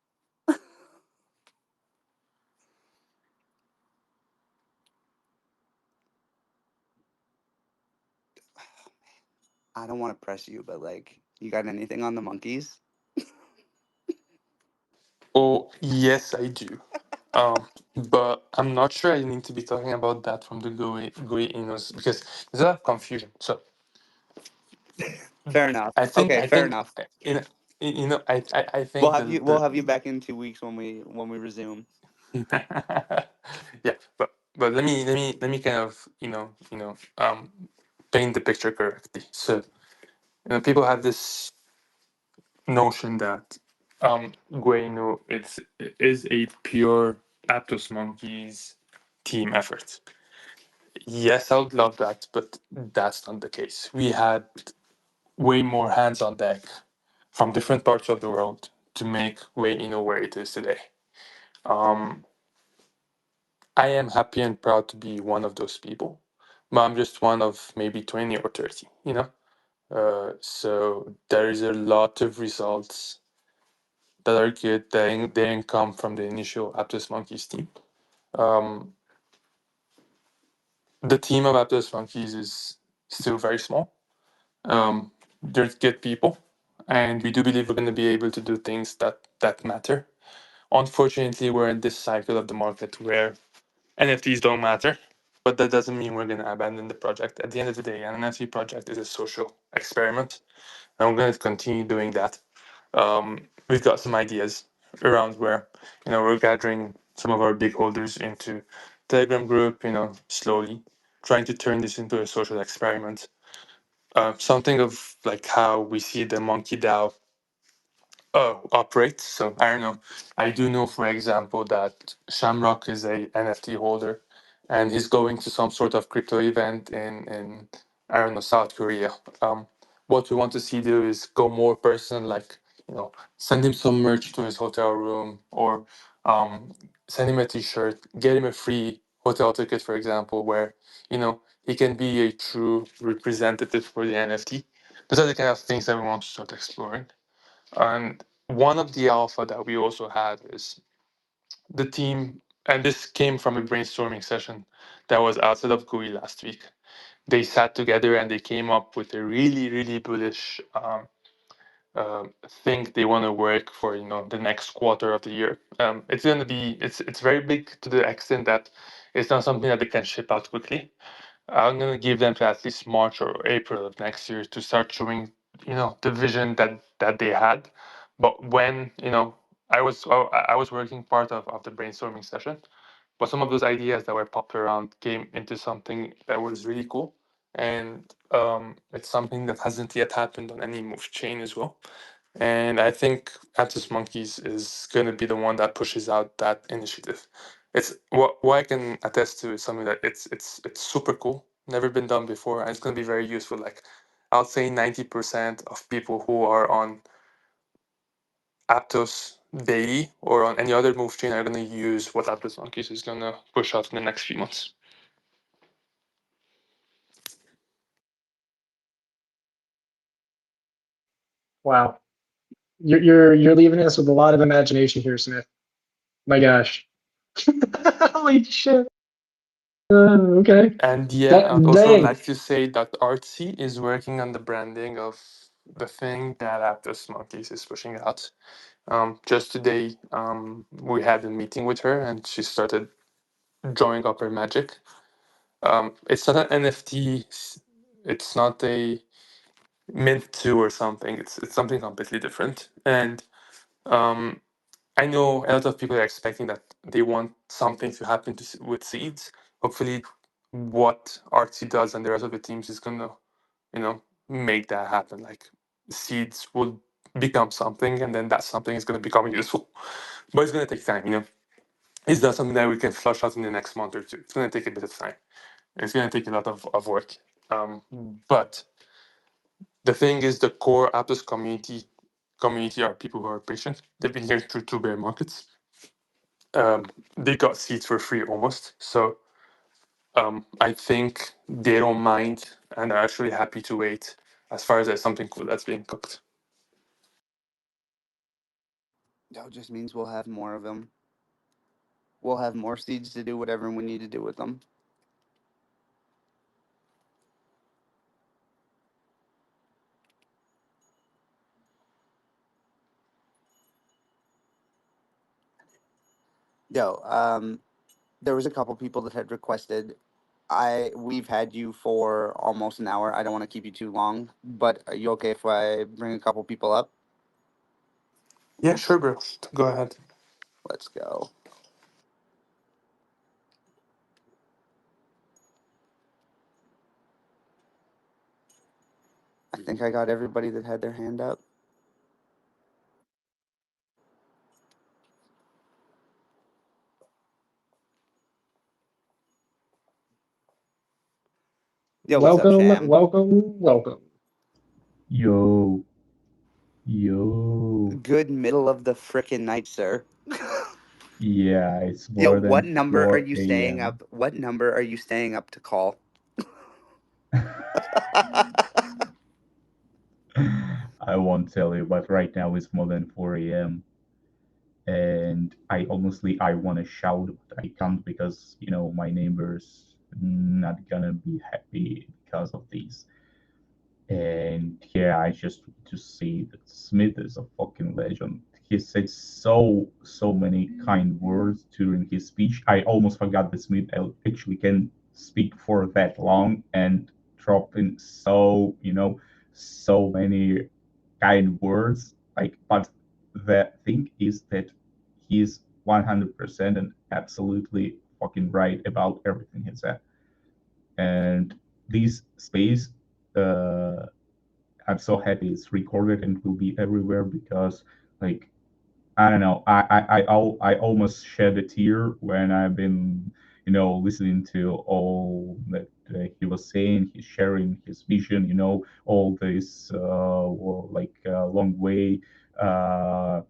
I don't want to press you, but like, you got anything on the monkeys? Oh, yes, I do. But I'm not sure I need to be talking about that from the GUI Innos because there's a lot of confusion. So Fair enough. I think Okay, I fair think enough. I We'll think have you. We'll the have you back in 2 weeks when we resume. yeah, but let me kind of paint the picture correctly. So people have this notion that Gueno is a pure Aptos Monkeys team effort. Yes, I would love that, but that's not the case. We had way more hands on deck from different parts of the world to make Gueno where it is today. Um, I am happy and proud to be one of those people, but I'm just one of maybe 20 or 30. So there is a lot of results that are good that didn't come from the initial Aptos Monkeys team. Um, the team of Aptos Monkeys is still very small. There's good people, and we do believe we're going to be able to do things that matter. Unfortunately, we're in this cycle of the market where NFTs don't matter, but that doesn't mean we're going to abandon the project. At the end of the day, an NFT project is a social experiment, and we're going to continue doing that. we've got some ideas around where we're gathering some of our big holders into Telegram group. Slowly trying to turn this into a social experiment. Something of like how we see the Monkey DAO operates. So I don't know. I do know, for example, that Shamrock is a NFT holder, and he's going to some sort of crypto event in I don't know, South Korea. What we want to see do is go more personal, like send him some merch to his hotel room, or send him a T-shirt, get him a free hotel ticket, for example, where he can be a true representative for the NFT. Those are the kind of things that we want to start exploring. And one of the alpha that we also had is the team, and this came from a brainstorming session that was outside of GUI last week. They sat together and they came up with a really, really bullish thing they want to work for. The next quarter of the year. It's going to be it's very big to the extent that it's not something that they can ship out quickly. I'm gonna give them to at least March or April of next year to start showing, the vision that they had. But when I was working part of the brainstorming session, but some of those ideas that were popped around came into something that was really cool, and it's something that hasn't yet happened on any move chain as well. And I think Aptos Monkeys is going to be the one that pushes out that initiative. It's what I can attest to is something that it's super cool, never been done before, and it's going to be very useful. Like I'll say 90% of people who are on Aptos daily or on any other move chain are going to use what Aptos Monkeys is going to push out in the next few months. Wow. You're leaving us with a lot of imagination here, Smith. My gosh. Holy shit. Okay. And yeah, I'd That also dang. like to say that Artsi is working on the branding of the thing that Aptos Monkeys is pushing out. Just today, we had a meeting with her, and she started drawing up her magic. It's not an NFT. It's not a mint two or something. It's something completely different. And I know a lot of people are expecting that they want something to happen with seeds. Hopefully, what Artsy does and the rest of the teams is gonna, make that happen. Like seeds will become something, and then that something is gonna become useful. But it's gonna take time. It's not something that we can flush out in the next month or two. It's gonna take a bit of time. It's gonna take a lot of work. But the thing is, the core Aptos community are people who are patient. They've been here through two bear markets. They got seats for free almost. So I think they don't mind and are actually happy to wait as far as there's something cool that's being cooked. That just means we'll have more of them. We'll have more seeds to do whatever we need to do with them. Yo, there was a couple people that had requested. We've had you for almost an hour. I don't want to keep you too long, but are you okay if I bring a couple people up? Yeah, sure, bro. Go ahead. Let's go. I think I got everybody that had their hand up. Yo, what's up, Welcome, Sham? welcome. Yo, yo. Good middle of the frickin' night, sir. Yeah, it's Yo, more what than number are you 4 staying a.m. up? What number are you staying up to call? I won't tell you, but right now it's more than 4 a.m. And I want to shout, but I can't because, my neighbors not gonna be happy because of this. And yeah, I just want to say that Smith is a fucking legend. He said so many kind words during his speech. I almost forgot that Smith actually can speak for that long and drop in so many kind words. like, but the thing is that he's 100% and absolutely fucking right about everything he said. And this space, I'm so happy it's recorded and will be everywhere, because, like, I don't know, I almost shed a tear when I've been, listening to all that he was saying. He's sharing his vision, all this long way of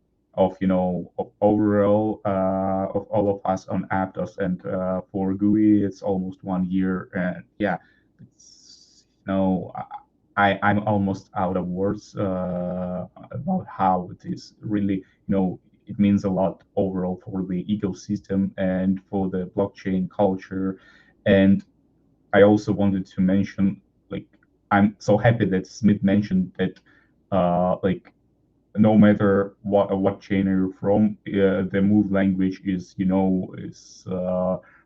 overall of all of us on Aptos, and for GUI it's almost 1 year, and yeah, it's I'm almost out of words about how it is really, it means a lot overall for the ecosystem and for the blockchain culture. And I also wanted to mention, like, I'm so happy that Smith mentioned that, like, no matter what chain you're from, the move language is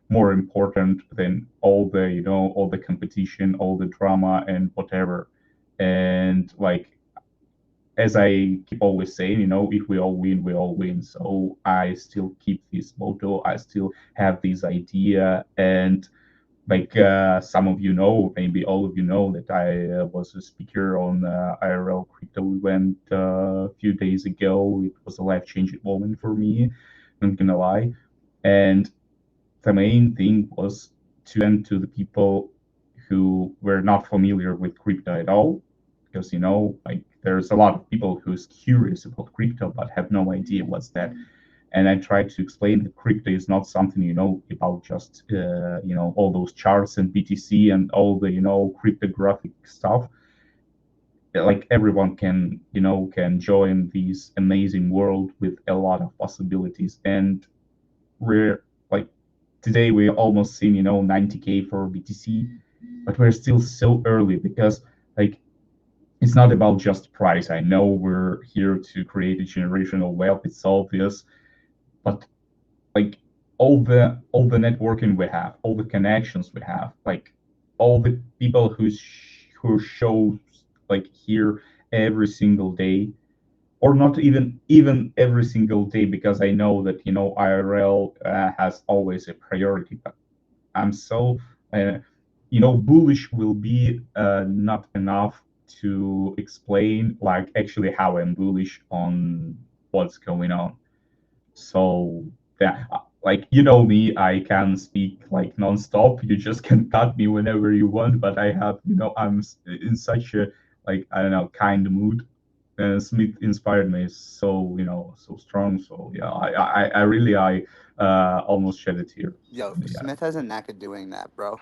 more important than all the competition, all the drama, and whatever. And, like, as I keep always saying, if we all win, we all win. So I still keep this motto. I still have this idea. And, like, some of you know, maybe all of you know, that I was a speaker on IRL crypto event a few days ago. It was a life-changing moment for me, not gonna lie. And the main thing was to lend to the people who were not familiar with crypto at all, because like, there's a lot of people who's curious about crypto but have no idea what's that. And I tried to explain that crypto is not something about just all those charts and BTC and all the cryptographic stuff. Like, everyone can join this amazing world with a lot of possibilities. And we're, like, today we almost seen 90K for BTC, but we're still so early, because, like, it's not about just price. I know we're here to create a generational wealth, it's obvious, but, like, all the networking we have, all the connections we have, like, all the people who show, like, here every single day, or not even every single day, because I know that IRL has always a priority. But I'm so bullish will be not enough to explain, like, actually how I'm bullish on what's going on. So, yeah, like, me, I can speak, like, nonstop. You just can cut me whenever you want. But I have, I'm in such a, like, I don't know, kind mood. And Smith inspired me so so strong. So yeah, I really almost shed a tear. Yo, Yeah. Smith has a knack of doing that, bro.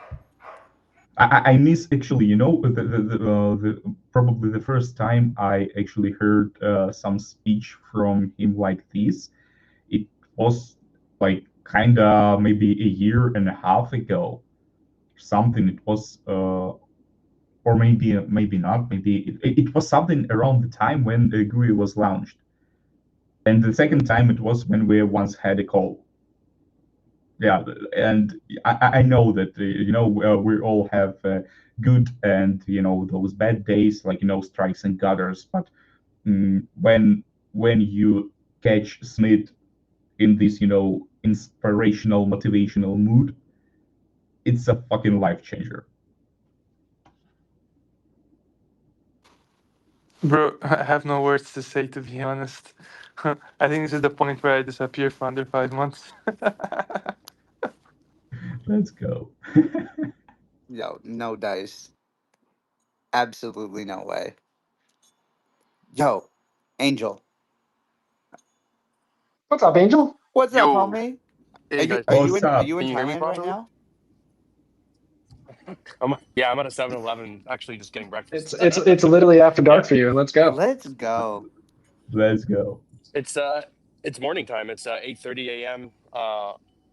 I miss, actually, the probably the first time I actually heard some speech from him like this. It was, like, kind of maybe a year and a half ago, something. It was, or maybe not. Maybe it was something around the time when the GUI was launched. And the second time it was when we once had a call. Yeah, and I know that we all have good and those bad days, like strikes and gutters. But when you catch Smith in this inspirational, motivational mood, it's a fucking life changer. Bro, I have no words to say, to be honest. I think this is the point where I disappear for under 5 months. Let's go. Yo, no dice. Absolutely no way. Yo, Angel. What's up, Angel? What's up, Yo, homie? hey guys, Are can you What's in are up? you in you hear me Thailand right properly? now? Yeah, I'm at a 7-Eleven, actually just getting breakfast. It's literally after dark Yeah, for you. Let's go. Let's go. Let's go. it's it's morning time. It's 8:30 a.m.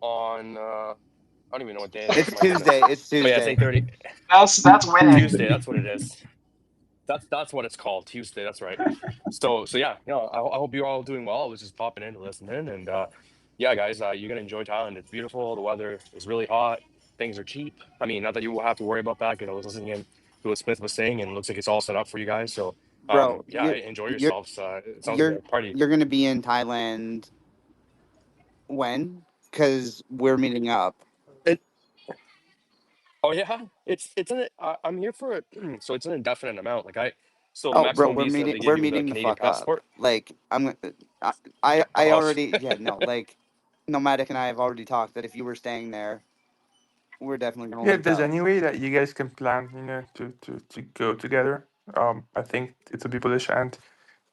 On I don't even know what day it It's is. My goodness. Tuesday. It's But yeah, it's Tuesday. 8:30 That's winning. Tuesday. Tuesday. That's what it is. That's what it's called, Tuesday. That's right. So yeah, I hope you're all doing well. I was just popping in to listen in, and yeah, guys, you're gonna enjoy Thailand. It's beautiful. The weather is really hot. Things are cheap. I mean, not that you will have to worry about that. I was listening in to what Smith was saying, and it looks like it's all set up for you guys. So Bro, Yeah, enjoy you're yourselves. It sounds like a party. you're gonna be in Thailand when? Because we're meeting up. It, oh yeah, I'm here for it. So it's an indefinite amount. So the Oh, bro, maximum visa they we're give you with a meeting the Canadian fuck up. passport. Like I I Oh, already like Nomadic and I have already talked that if you were staying there, we're definitely gonna Yeah, if link there's up. any way that you guys can plan, to go together, I think it's a be bullish, and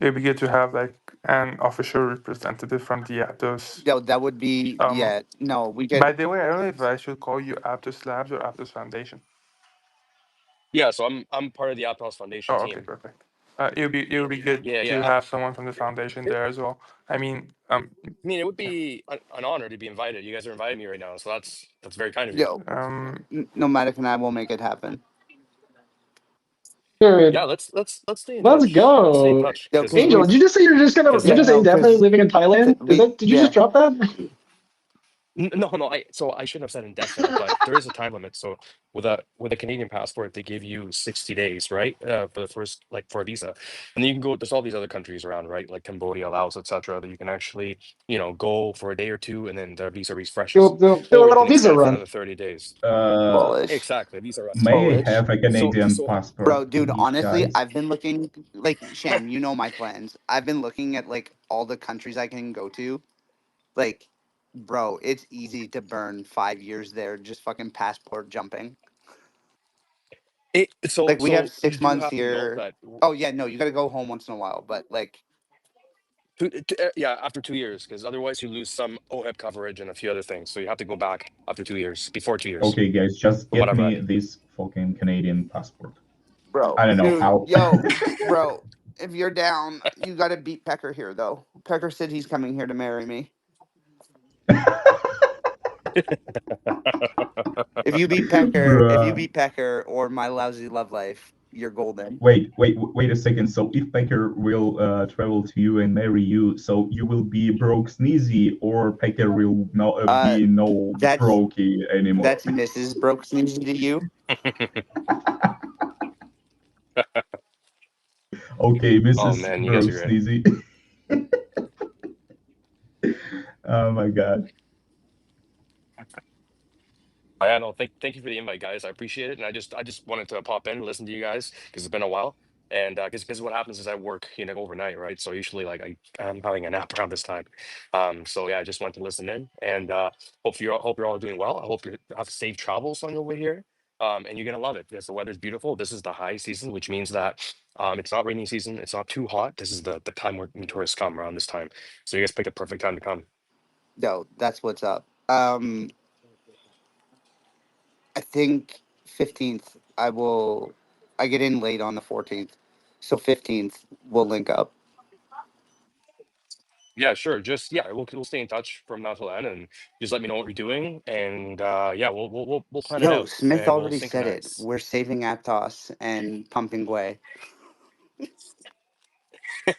it'd be good to have like an official representative from the Aptos. Yo, that would be Um, yeah. No, we by could. the way, I don't know if I should call you Aptos Labs or Aptos Foundation. yeah. So I'm part of the Aptos Foundation Oh, okay, team. perfect. It would be good Yeah, to yeah. have someone from the foundation there as well. I mean, I mean, it would be an honor to be invited. You guys are inviting me right now, so that's very kind of you. Yo, um, Nomadic and I will make it happen. Dude, Yeah, let's stay in let's touch. Let's stay in go. touch Yo, because because Angel, did you just say you're just gonna because you're yeah, just no, indefinitely because living in Thailand? Did you just we drop that? no. I shouldn't have said indefinite, but there is a time limit. So with a Canadian passport, they give you 60 days, right? For the first for a visa, and then you can go. There's all these other countries around, right? Like Cambodia, Laos, etc. That you can actually go for a day or two, and then the visa refreshes, Do a or you little can visa extend it for run. another 30 days. bullish. Exactly, visa run. May I Bullish. have a Canadian So passport, Bro, dude, please, honestly, guys? I've been looking like Sham, you know my plans. I've been looking at like all the countries I can go to. Like, bro, it's easy to burn 5 years there just fucking passport jumping. so Like we have so you six do months have to note here. that Oh yeah, no, you gotta go home once in a while, but like yeah, after 2 years, because otherwise you lose some OHIP coverage and a few other things. So you have to go back after 2 years, before 2 years, Okay, guys, just from what get I've me read. this fucking Canadian passport. bro, I don't know dude, how. yo, bro, if you're down, you gotta beat Pecker here though. Pecker said he's coming here to marry me. If you Bruh. beat Pecker or my lousy love life, you're golden. Wait a second. So if Pecker will travel to you and marry you, so you will be broke Sneezy, or Pecker will not Uh, be no that's brokey anymore. that's Mrs. Broke Sneezy to you. Okay, Oh Mrs. man, you guys Broke are great. Sneezy. Oh my god. Yeah, no, thank you for the invite, guys. I appreciate it, and I just wanted to pop in and listen to you guys because it's been a while. And because what happens is I work overnight, right? So usually I'm having a nap around this time. So yeah, I just wanted to listen in, and hope you're all doing well. I hope you have safe travels on your way here. And you're gonna love it because the weather's beautiful. This is the high season, which means that it's not rainy season. It's not too hot. This is the time where tourists come around this time. So you guys picked a perfect time to come. Yo, that's what's up. I think 15th. I get in late on the 14th, so 15th we'll link up. Yeah, sure. Just yeah, we'll stay in touch from now till then, and just let me know what you're doing, and yeah, we'll plan it Yo, out Smith and we'll already said it. synchronize. We're saving Aptos and pumping Gwei.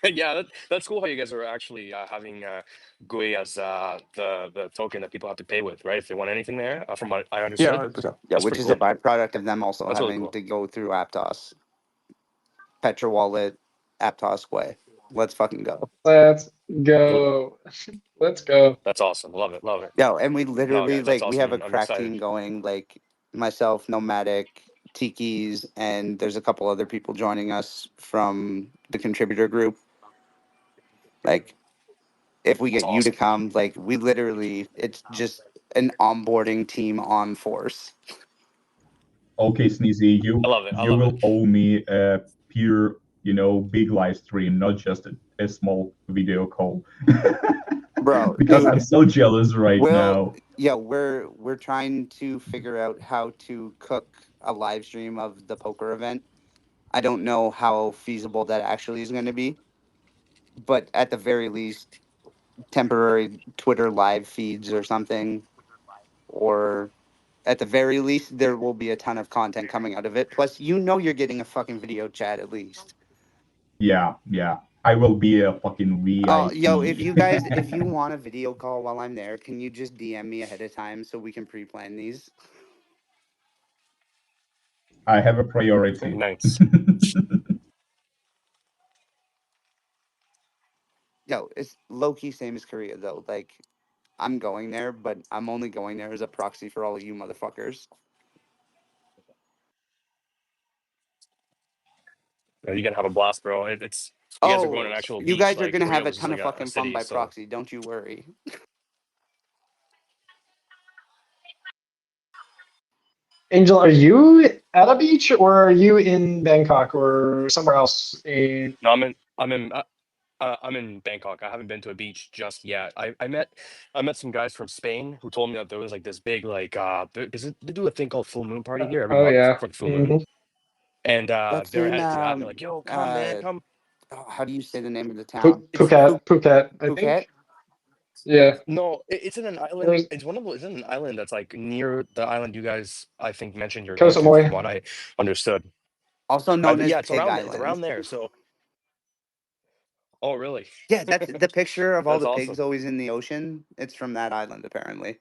Yeah, that's cool how you guys are actually having GUI as the token that people have to pay with, right? If they want anything there, from what I yeah, understood, 100%. Yeah, that's which pretty is a cool. byproduct of them also That's really having cool. to go through Aptos, Petra Wallet, Aptos Gwei. Let's fucking go. Let's L- go. Let's go. That's awesome. Love it. Love it. Yo, and we No, literally guys, that's like we have a awesome. I'm crack excited. team going, like myself, Nomadic, Tiki's, and there's a couple other people joining us from the contributor group. Like if we That's get you to awesome. come, like we literally it's just an onboarding team on force. Okay, Sneezy, I you love it. I you love it. will owe me a pure, big live stream, not just a small video call. Bro, Because I'm dude, so jealous right well, now. yeah, we're trying to figure out how to cook a live stream of the poker event. I don't know how feasible that actually is going to be, but at the very least, temporary Twitter live feeds or something, or at the very least, there will be a ton of content coming out of it. Plus, you're getting a fucking video chat at least. Yeah. I will be a fucking Oh, yo, if VIP. you guys, if you want a video call while I'm there, can you just DM me ahead of time so we can pre-plan these? I have a priority. Nice. Yo, it's low key same as Korea though. Like I'm going there, but I'm only going there as a proxy for all of you motherfuckers. You're gonna have a blast, bro. It's you guys are going to Oh, an actual you beach. guys are Like gonna Korea have a was just ton like of a fucking fun city. by So proxy. Don't you worry. Angel, are you at a beach or are you in Bangkok or somewhere else? no, I'm in Bangkok. I haven't been to a beach just yet. I met some guys from Spain who told me that there was like this big because they do a thing called full moon party here every Oh month yeah. for the full moon, hmm and That's they're in headed to that. They're like, "Yo, come, man, come." oh, how do you say the name of the town? It's Phuket, I Phuket. think. Yeah. no, it's in an island. There's It's in an island that's like near the island you guys I think mentioned you're Koh going to, from Samui. what I understood. Also known as Yeah, Pig it's Island. around there. So, oh really? Yeah, that's the picture of all That's the pigs awesome. always in the ocean. It's from that island, apparently.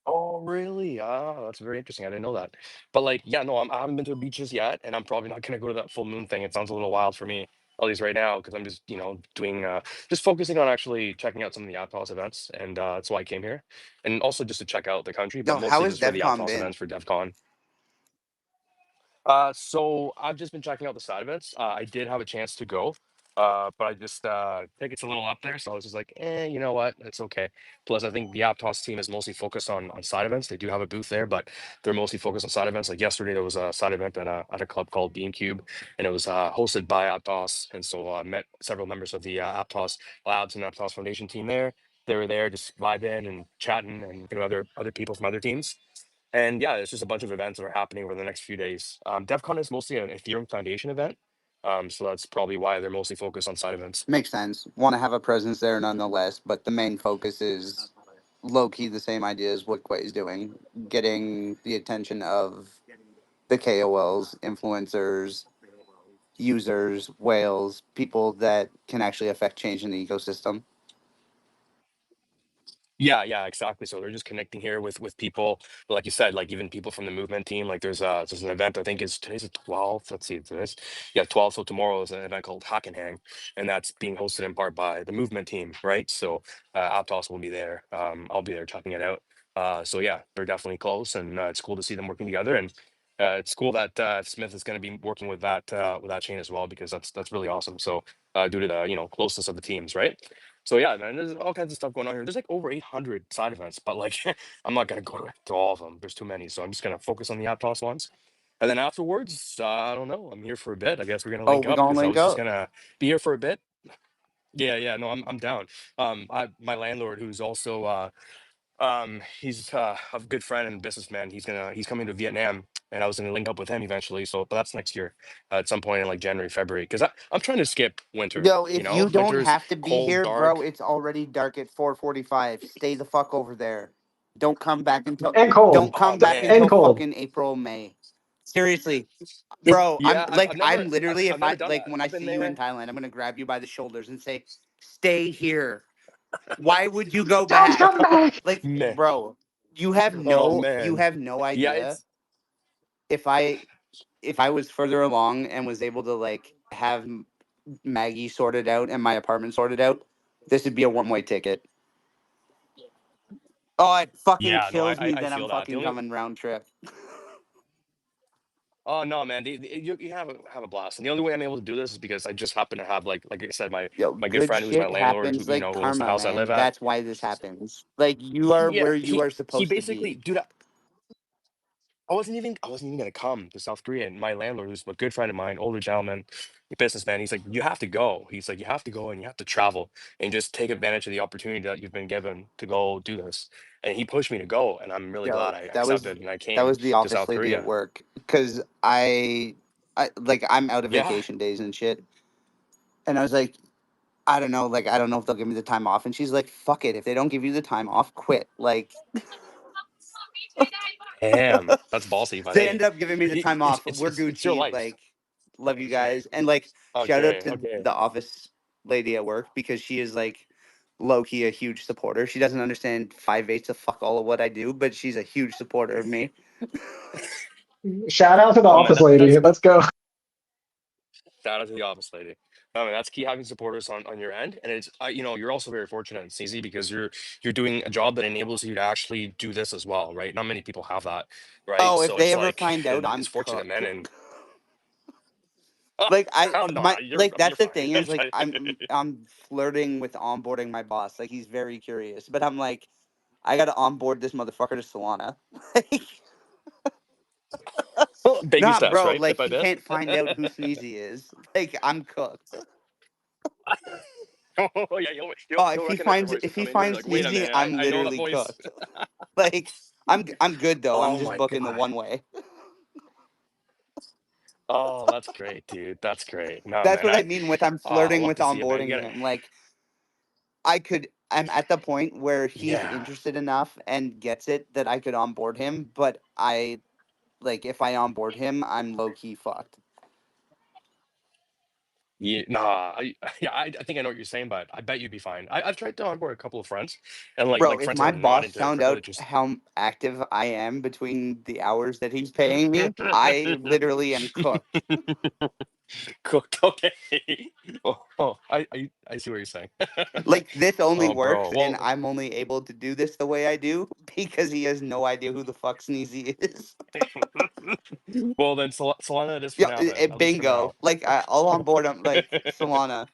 Oh, really? Ah, that's very interesting. I didn't know that. But like, yeah, no, I haven't been to beaches yet, and I'm probably not gonna go to that full moon thing. It sounds a little wild for me, at least right now, because I'm just, doing just focusing on actually checking out some of the Aptos events, and that's why I came here, and also just to check out the country, but Yo, how mostly has just for the DevCon Aptos been? events for DevCon. So I've just been checking out the side events. I did have a chance to go, but I just think it's a little up there. So I was just like, you know what? It's okay. Plus, I think the Aptos team is mostly focused on side events. They do have a booth there, but they're mostly focused on side events. Like yesterday, there was a side event at a club called Beam Cube, and it was hosted by Aptos. And so I met several members of the Aptos Labs and Aptos Foundation team there. They were there just vibing and chatting, and other people from other teams. And yeah, it's just a bunch of events that are happening over the next few days. DevCon is mostly an Ethereum Foundation event. So that's probably why they're mostly focused on side events. Makes sense. Want to have a presence there nonetheless, but the main focus is low key the same idea as what Quay is doing, getting the attention of the KOLs, influencers, users, whales, people that can actually affect change in the ecosystem. Yeah, exactly. So they're just connecting here with people, but like you said, like even people from the movement team. Like there's an event. I think is today's the 12th. Let's see, today's 12th. So tomorrow is an event called Hack and Hang, and that's being hosted in part by the movement team, right? So Aptos will be there. I'll be there checking it out. So yeah, they're definitely close, and it's cool to see them working together. And it's cool that Smith is going to be working with that chain as well, because that's really awesome. So due to the closeness of the teams, right? So yeah, man, there's all kinds of stuff going on here. There's like over 800 side events, but like I'm not gonna go to all of them. There's too many, so I'm just gonna focus on the Aptos ones. And then afterwards, I don't know. I'm here for a bit. I guess we're gonna Oh, link we up gonna because I link was just up. gonna be here for a bit. Yeah, no, I'm down. My landlord, who's also he's a good friend and businessman. He's coming to Vietnam, and I was gonna link up with him eventually. So, but that's next year, at some point in like January, February, because I'm trying to skip winter. Yo, if you don't Winter's have to be cold, here, bro, dark. it's already dark at 4:45. Stay the fuck over there. Don't come back until And cold. don't Oh come back man. And until cold. fucking April, May. Seriously, bro, Yeah, I'm literally I've if never I done like that. when I I've been see you in there. Thailand, I'm gonna grab you by the shoulders and say, "Stay here." Why would you go Don't back? come back. Like, Man, bro, oh you man, have no yeah, idea it's if I was further along and was able to like have Maggie sorted out and my apartment sorted out, this would be a one-way ticket. Oh, it fucking yeah. No, kills me I that I'm feel that. The fucking only coming round trip. oh no, man, you have a blast. And the only way I'm able to do this is because I just happen to have like I said, Yo, my good good friend who's my shit landlord, happens like who owns the karma, house I live man. at. That's why this happens. Like you are Yeah, where you are he supposed to basically, be. dude. I wasn't even gonna come to South Korea. And my landlord, who's a good friend of mine, older gentleman, a businessman, he's like, you have to go. He's like, you have to go and you have to travel and just take advantage of the opportunity that you've been given to go do this. And he pushed me to go, and I'm really glad Yo, I accepted and I that came was the to office South lady at Korea. work because I like I'm out of Yeah. vacation days and shit, and I was like, I don't know if they'll give me the time off, and she's like, fuck it, if they don't give you the time off, quit. Like Damn, that's ballsy, but they hey, ended up giving me the time off. We're it's your Gucci. life. Like, love you guys. And like, shout out to Okay. the office lady at work because she is like low key a huge supporter. She doesn't understand 5/8 of fuck all of what I do, but she's a huge supporter of me. Shout out to the Oh man, office lady. Let's go. shout out to the office lady. I mean, that's key, having supporters on your end, and it's you're also very fortunate, Sneezy, because you're doing a job that enables you to actually do this as well, right? Not many people have that, right? Oh, if So they it's ever like find out, I'm it's fortunate, cooked. man. And Like oh, no, that's you're the fine. thing is like I'm flirting with onboarding my boss. Like he's very curious, but I'm like, I gotta onboard this motherfucker to Solana. Like, Well, baby nah, steps, bro. right? Bit Like by he bit. can't find out who Sneezy is. Like I'm cooked. Oh yeah, Oh, you'll recognize your voice if and he come in here finds like, wait a Sneezy, minute, I'm I know that literally voice. cooked. Like I'm good though. I'm Oh just my booking the god. one way. Oh, that's great, dude. That's great. No, That's man, what I mean with I'm I flirting love with to see it, man. You onboarding gotta, him. Like I'm at the point where he's yeah. interested enough and gets it that I could onboard him, but I like if I onboard him, I'm low key fucked. Yeah, nah, yeah, I think I know what you're saying, but I bet you'd be fine. I've tried to onboard a couple of friends, and Bro, like if friends that my are not boss into found crypto, that out just how active I am between the hours that he's paying me, I literally am cooked. cooked. Okay. I see what you're saying. Like this only Oh, bro. works and Well, I'm only able to do this the way I do because he has no idea who the fuck Sneezy is. well then Solana it is for Yeah, now, then. At least for bingo. now. Like I'll onboard him like Solana.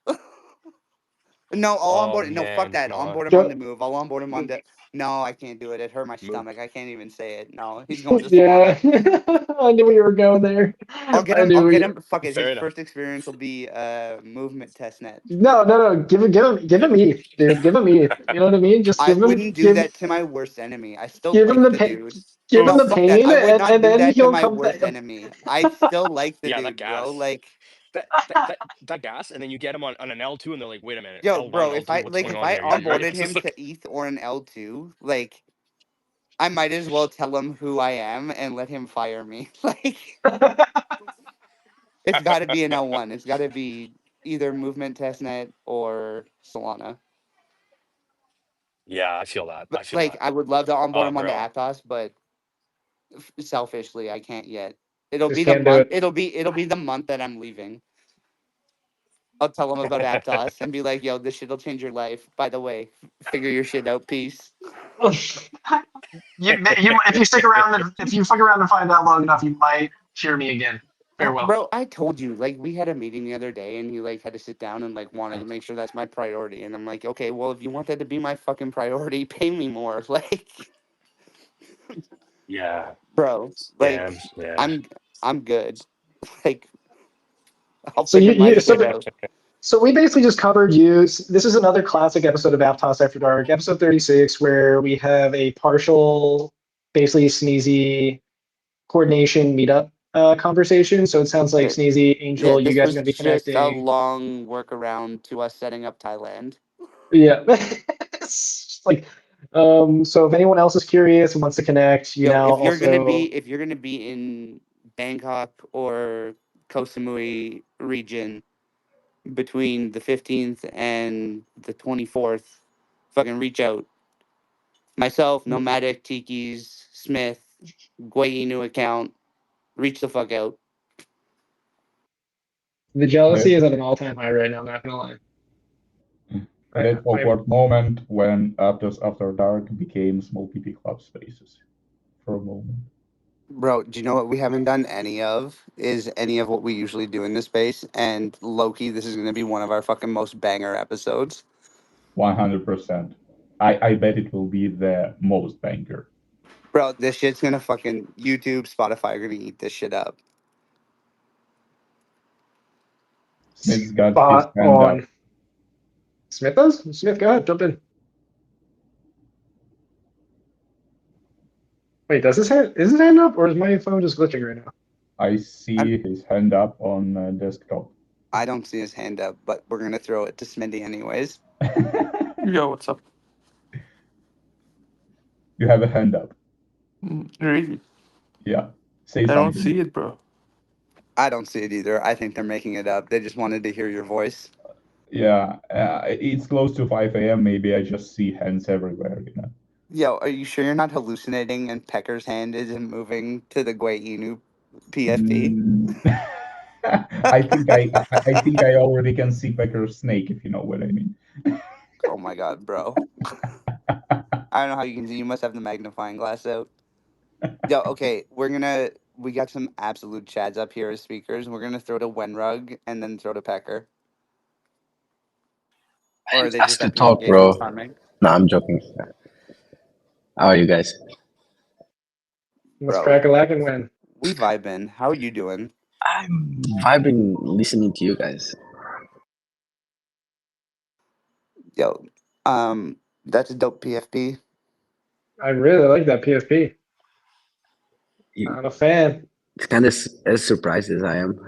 No, I'll Oh onboard. No, fuck man, that. I'll no. onboard him on the Joe, move. I'll onboard him on the. No, I can't do it. It hurt my Move. stomach. I can't even say it. No, he's going to yeah, Solana. I knew you were going there. I'll get I him. I'll knew get you. him. Fuck it. His Fair enough. first experience will be movement test net. No. Give him ETH, dude. Give him ETH. You know what I mean? Just I wouldn't do that to my worst enemy. I still give him like the the pain. dude. Give him No, the fuck that. pain, I would not and do then that to he'll my come worst back. enemy. I still like the Yeah, that dude, bro. gas. Like, That gas, and then you get them on an L2, and they're like, wait a minute, yo, L1, bro. If L2, I what's like, going if on I here? You're right. onboarded It's just him like, to ETH or an L2, like, I might as well tell him who I am and let him fire me. Like. It's got to be an L1. It's got to be either Movement Testnet or Solana. yeah, I feel that. But I feel like, that. I would love to onboard Oh, him onto bro. Aptos, but selfishly, I can't yet. It'll be Just the can't do month. it. It'll be the month that I'm leaving. I'll tell him about Aptos and be like, "Yo, this shit'll change your life. By the way, figure your shit out. Peace." If you stick around and if you fuck around and find out long enough, you might hear me again. Farewell. Bro, I told you, like, we had a meeting the other day, and he like had to sit down and like wanted to make sure that's my priority. And I'm like, okay, well, if you want that to be my fucking priority, pay me more. Like, Yeah. bro, like, Damn. Yeah. I'm I'm good. Like, I'll So figure my shit so out. so we basically just covered you. This is another classic episode of Aptos After Dark, episode 36, where we have a partial, basically sneezy coordination meetup conversation. So it sounds like It, Sneezy, yeah, Angel, you this guys are was gonna be just a connecting. long workaround to us setting up Thailand. Yeah. It's like so if anyone else is curious and wants to connect, you Yo, now also if you're gonna be in Bangkok or Koh Samui region between the 15th and the 24th, fucking reach out. Myself, Nomadic, Tiki's, Smith, Gwei Inu account, reach the fuck out. the I jealousy is at an all-time high right now, I'm not gonna lie. that I awkward moment when Aptos After Dark became small PP club spaces for a moment. Bro, do you know what we haven't done any of? Is any of what we usually do in this space. And Loki, this is going to be one of our fucking most banger episodes. 100%. I bet it will be the most banger. Bro, this shit's going to fucking YouTube, Spotify are going to eat this shit up. Smith's got his spot hand up. on. Smith does? Smith, go ahead, jump in. Wait, does is his hand up or is my phone just glitching right now? I see his hand up on desktop. I don't see his hand up, but we're going to throw it to Smitty anyways. Yo, what's up? You have a hand up. Really? Yeah. Say I don't something. see it, bro. I don't see it either. I think they're making it up. They just wanted to hear your voice. Yeah, it's close to 5 a.m. Maybe I just see hands everywhere, you know. Yo, are you sure you're not hallucinating and Pecker's hand isn't moving to the Gwei Inu PFP? Mm. I think I already can see Pecker's snake, if you know what I mean. Oh my god, bro. I don't know how you can see. You must have the magnifying glass out. Yo, okay, we got some absolute chads up here as speakers. We're gonna throw to WenRug and then throw to Pecker. I Or are didn't they ask just to up here talk, engaged in bro. farming? No, I'm joking. How are you guys? Let's Bro, crack a lack and win. we vibing. How are you doing? I'm vibing listening to you guys. Yo, that's a dope PFP. I really like that PFP. You, Not a fan. it's kind of as surprised as I am.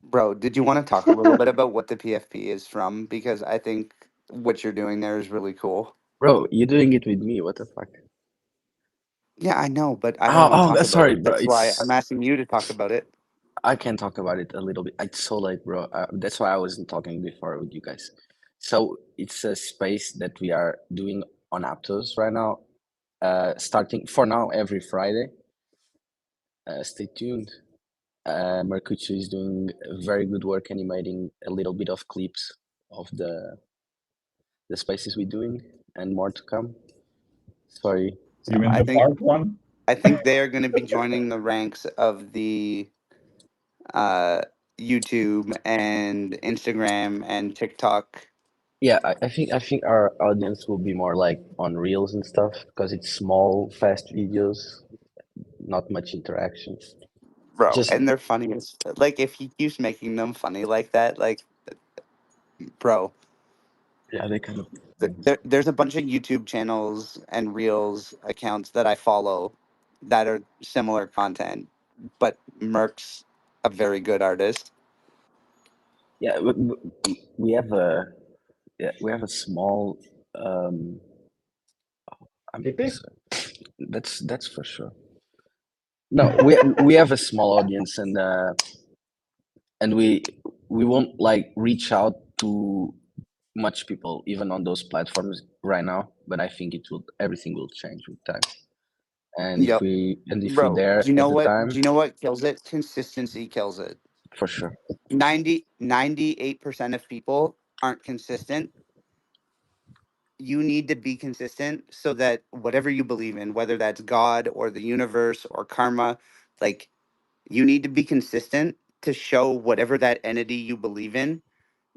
Bro, did you want to talk a little bit about what the PFP is from? Because I think what you're doing there is really cool. Bro, you're doing it with me. What the fuck? Yeah, I know, but I don't want to talk about Sorry, it. bro. That's why I'm asking you to talk about it. I can talk about it a little bit. It's so late, bro. That's why I wasn't talking before with you guys. So it's a space that we are doing on Aptos right now. Starting for now every Friday. Stay tuned. Mercutio is doing very good work animating a little bit of clips of the spaces we're doing and more to come. Sorry. You mean I the think part one? I think they are going to be joining the ranks of the uh, YouTube and Instagram and TikTok. Yeah, I think our audience will be more like on reels and stuff because it's small, fast videos, not much interaction. Bro, Just and they're funny as like if he keeps making them funny like that, like bro, yeah, they kind of there's a bunch of YouTube channels and Reels accounts that I follow that are similar content, but Merc's a very good artist. yeah. We have a we have a small I'm PP? sorry. That's for sure. No, we have a small audience and we won't like reach out to much people even on those platforms right now, but I think it will everything will change with time. And Yep. if we're Bro, there do you at know the what? time, Do you know what kills it? Consistency kills it. for sure. 98% of people aren't consistent. You need to be consistent so that whatever you believe in, whether that's God or the universe or karma, like you need to be consistent to show whatever that entity you believe in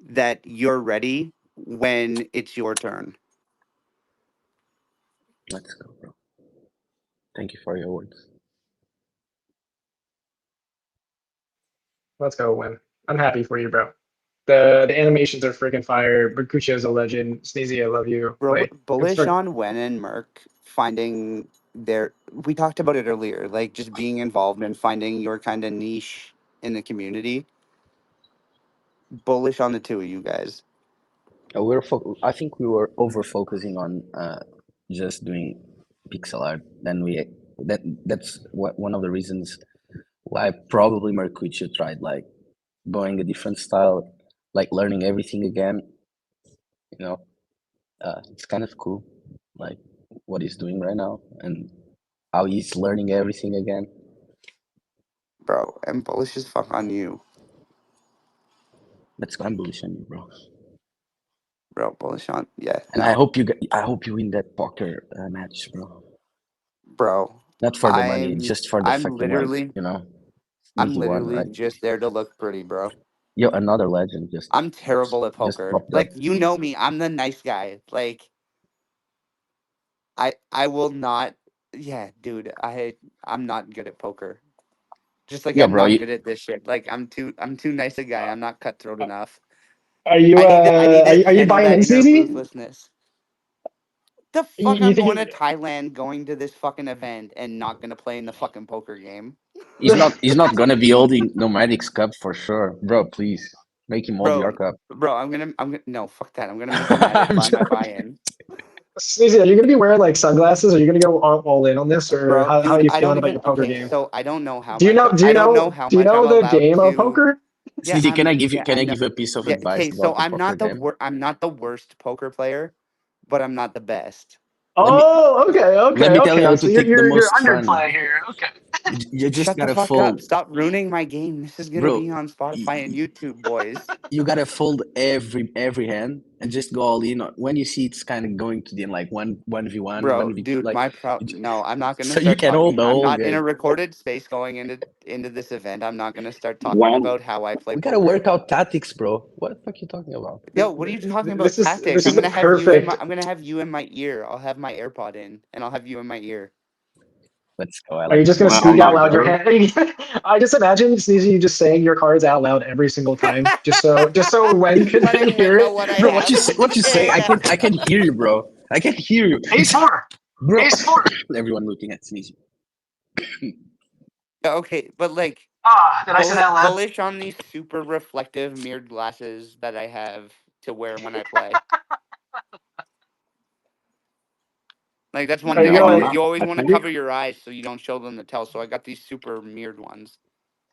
that you're ready when it's your turn. Let's go, bro. Thank you for your words. Let's go win. I'm happy for you, bro. The animations are freaking fire. Berkuchio's a legend. Sneezy, I love you. Bro, Like, it's bullish on Wen and Merc finding their. We talked about it earlier, like just being involved and finding your kind of niche in the community. Bullish on the two of you guys. I think we were over focusing on just doing pixel art. Then that's one of the reasons why probably Mercutio tried like going a different style, like learning everything again. You know, it's kind of cool, like what he's doing right now and how he's learning everything again. Bro, and bullish as fuck on you. That's why I'm bullish on you, bro. Bro, bullish on. Yeah, And no. I hope you win that poker match, bro. Bro, Not for the money, just for the I'm fucking wife, literally you know. I'm Sneaky one, literally right? just there to look pretty, bro. Yo, another legend I'm terrible at just poker. popped up. Like you know me, I'm the nice guy. Like I will not. Yeah, dude, I'm not good at poker. Just like Yo, I'm bro, not good at this shit. Like I'm too nice a guy. I'm not cutthroat enough. are you I need to are you channel buying that in, inner Sneezy? ruthlessness. The fuck You I'm going to think Thailand, going to this fucking event, and not gonna play in the fucking poker game, he's not gonna be holding Nomadic's cup for sure, bro. Please make him hold your bro. cup. Bro, I'm gonna no fuck that. I'm gonna make Nomadic I'm buy my joking. buy-in, Sneezy, are you gonna be wearing like sunglasses? Are you gonna go all in on this, or bro. how are Dude, you I feeling don't about even. your poker Okay, game? so I don't know how Do you much. know do you I don't know know how do you much I'm know the allowed game of to. poker? Yeah, Sneezy, can I give you yeah, I know. a piece of Yeah, advice okay, so about the poker game? I'm not the worst poker player, but I'm not the best. Let me Oh, okay, let okay, me tell you okay. how So to take the you're most fun. underplay here. Okay. You just Shut the gotta fuck up. fold, Stop ruining my game. This is gonna bro. be on Spotify and YouTube, boys. You gotta fold every hand and just go all in. When you see it's kind of going to the end, like one v one, Bro, one v two, dude, like no, I'm not gonna so you start can hold talking. the I'm whole not in a game. recorded space going into this event. I'm not gonna start talking When about how I play We gotta poker. work out tactics, bro. What the fuck you talking about? Yo, what are you talking about This tactics? is the perfect. I'm gonna have you in my ear. I'll have my AirPod in and I'll have you in my ear. Let's go. I Are you like just that. gonna when speak I'm out not loud your good, hand? I just imagine Sneezy you just saying your cards out loud every single time, just so Wen can Letting hear Win know it. what I Bro, what have. you say? What you say? Yeah. I can hear you, bro. I can hear you, Ace four, bro. ace four. Everyone looking at Sneezy. Yeah, okay, but like Ah, did I say that out loud? bullish on these super reflective mirrored glasses that I have to wear when I play. Like that's one Are you thing no, I I'm do. going? not. You always I want to think you. cover your eyes so you don't show them the tell. So I got these super mirrored ones.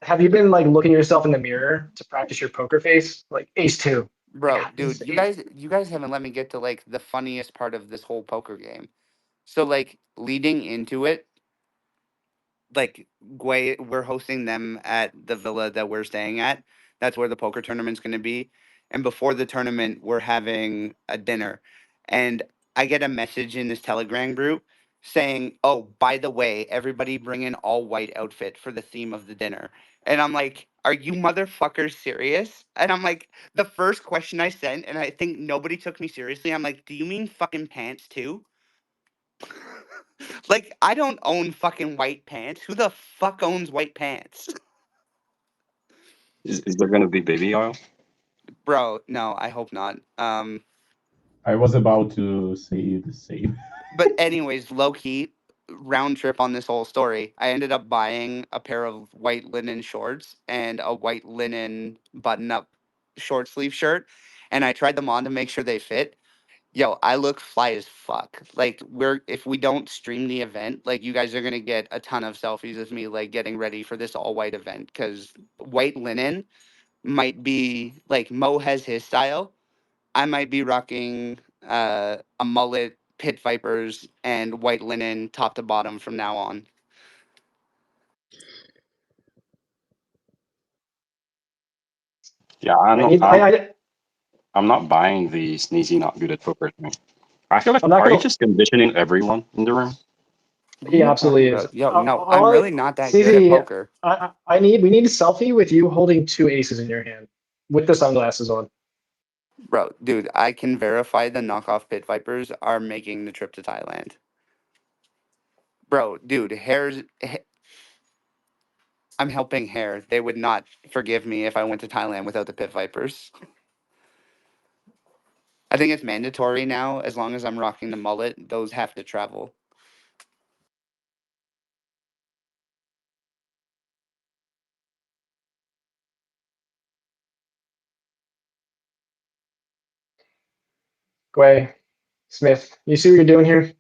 Have you been like looking yourself in the mirror to practice your poker face? Like ace two. I Bro, got this. dude, you guys haven't let me get to like the funniest part of this whole poker game. So like leading into it, like we're hosting them at the villa that we're staying at. That's where the poker tournament's going to be. And before the tournament, we're having a dinner. And I get a message in this Telegram group saying, "Oh, by the way, everybody bring an all white outfit for the theme of the dinner." And I'm like, "Are you motherfuckers serious?" And I'm like, the first question I sent, and I think nobody took me seriously. I'm like, "Do you mean fucking pants too?" Like, I don't own fucking white pants. Who the fuck owns white pants? Is there gonna be baby oil? Bro, no, I hope not. I was about to say the same. But anyways, low key, round trip on this whole story. I ended up buying a pair of white linen shorts and a white linen button up short sleeve shirt. And I tried them on to make sure they fit. Yo, I look fly as fuck. Like if we don't stream the event, like you guys are gonna get a ton of selfies of me like getting ready for this all white event because white linen might be like Mo has his style. I might be rocking a mullet, pit vipers, and white linen top to bottom from now on. Yeah, I I know. need. I. I'm not buying the sneezy not good at poker thing. I feel like, I'm not are you gonna. just conditioning everyone in the room? What are He you talking absolutely is. about? Yo, no, I'm All I, really not that good at Sneezy, poker. we need a selfie with you holding two aces in your hand with the sunglasses on. Bro, dude, I can verify the knockoff pit vipers are making the trip to Thailand. Bro, dude, I'm helping hair. They would not forgive me if I went to Thailand without the pit vipers. I think it's mandatory now. As long as I'm rocking the mullet, those have to travel. Gway, Smith, you see what you're doing here?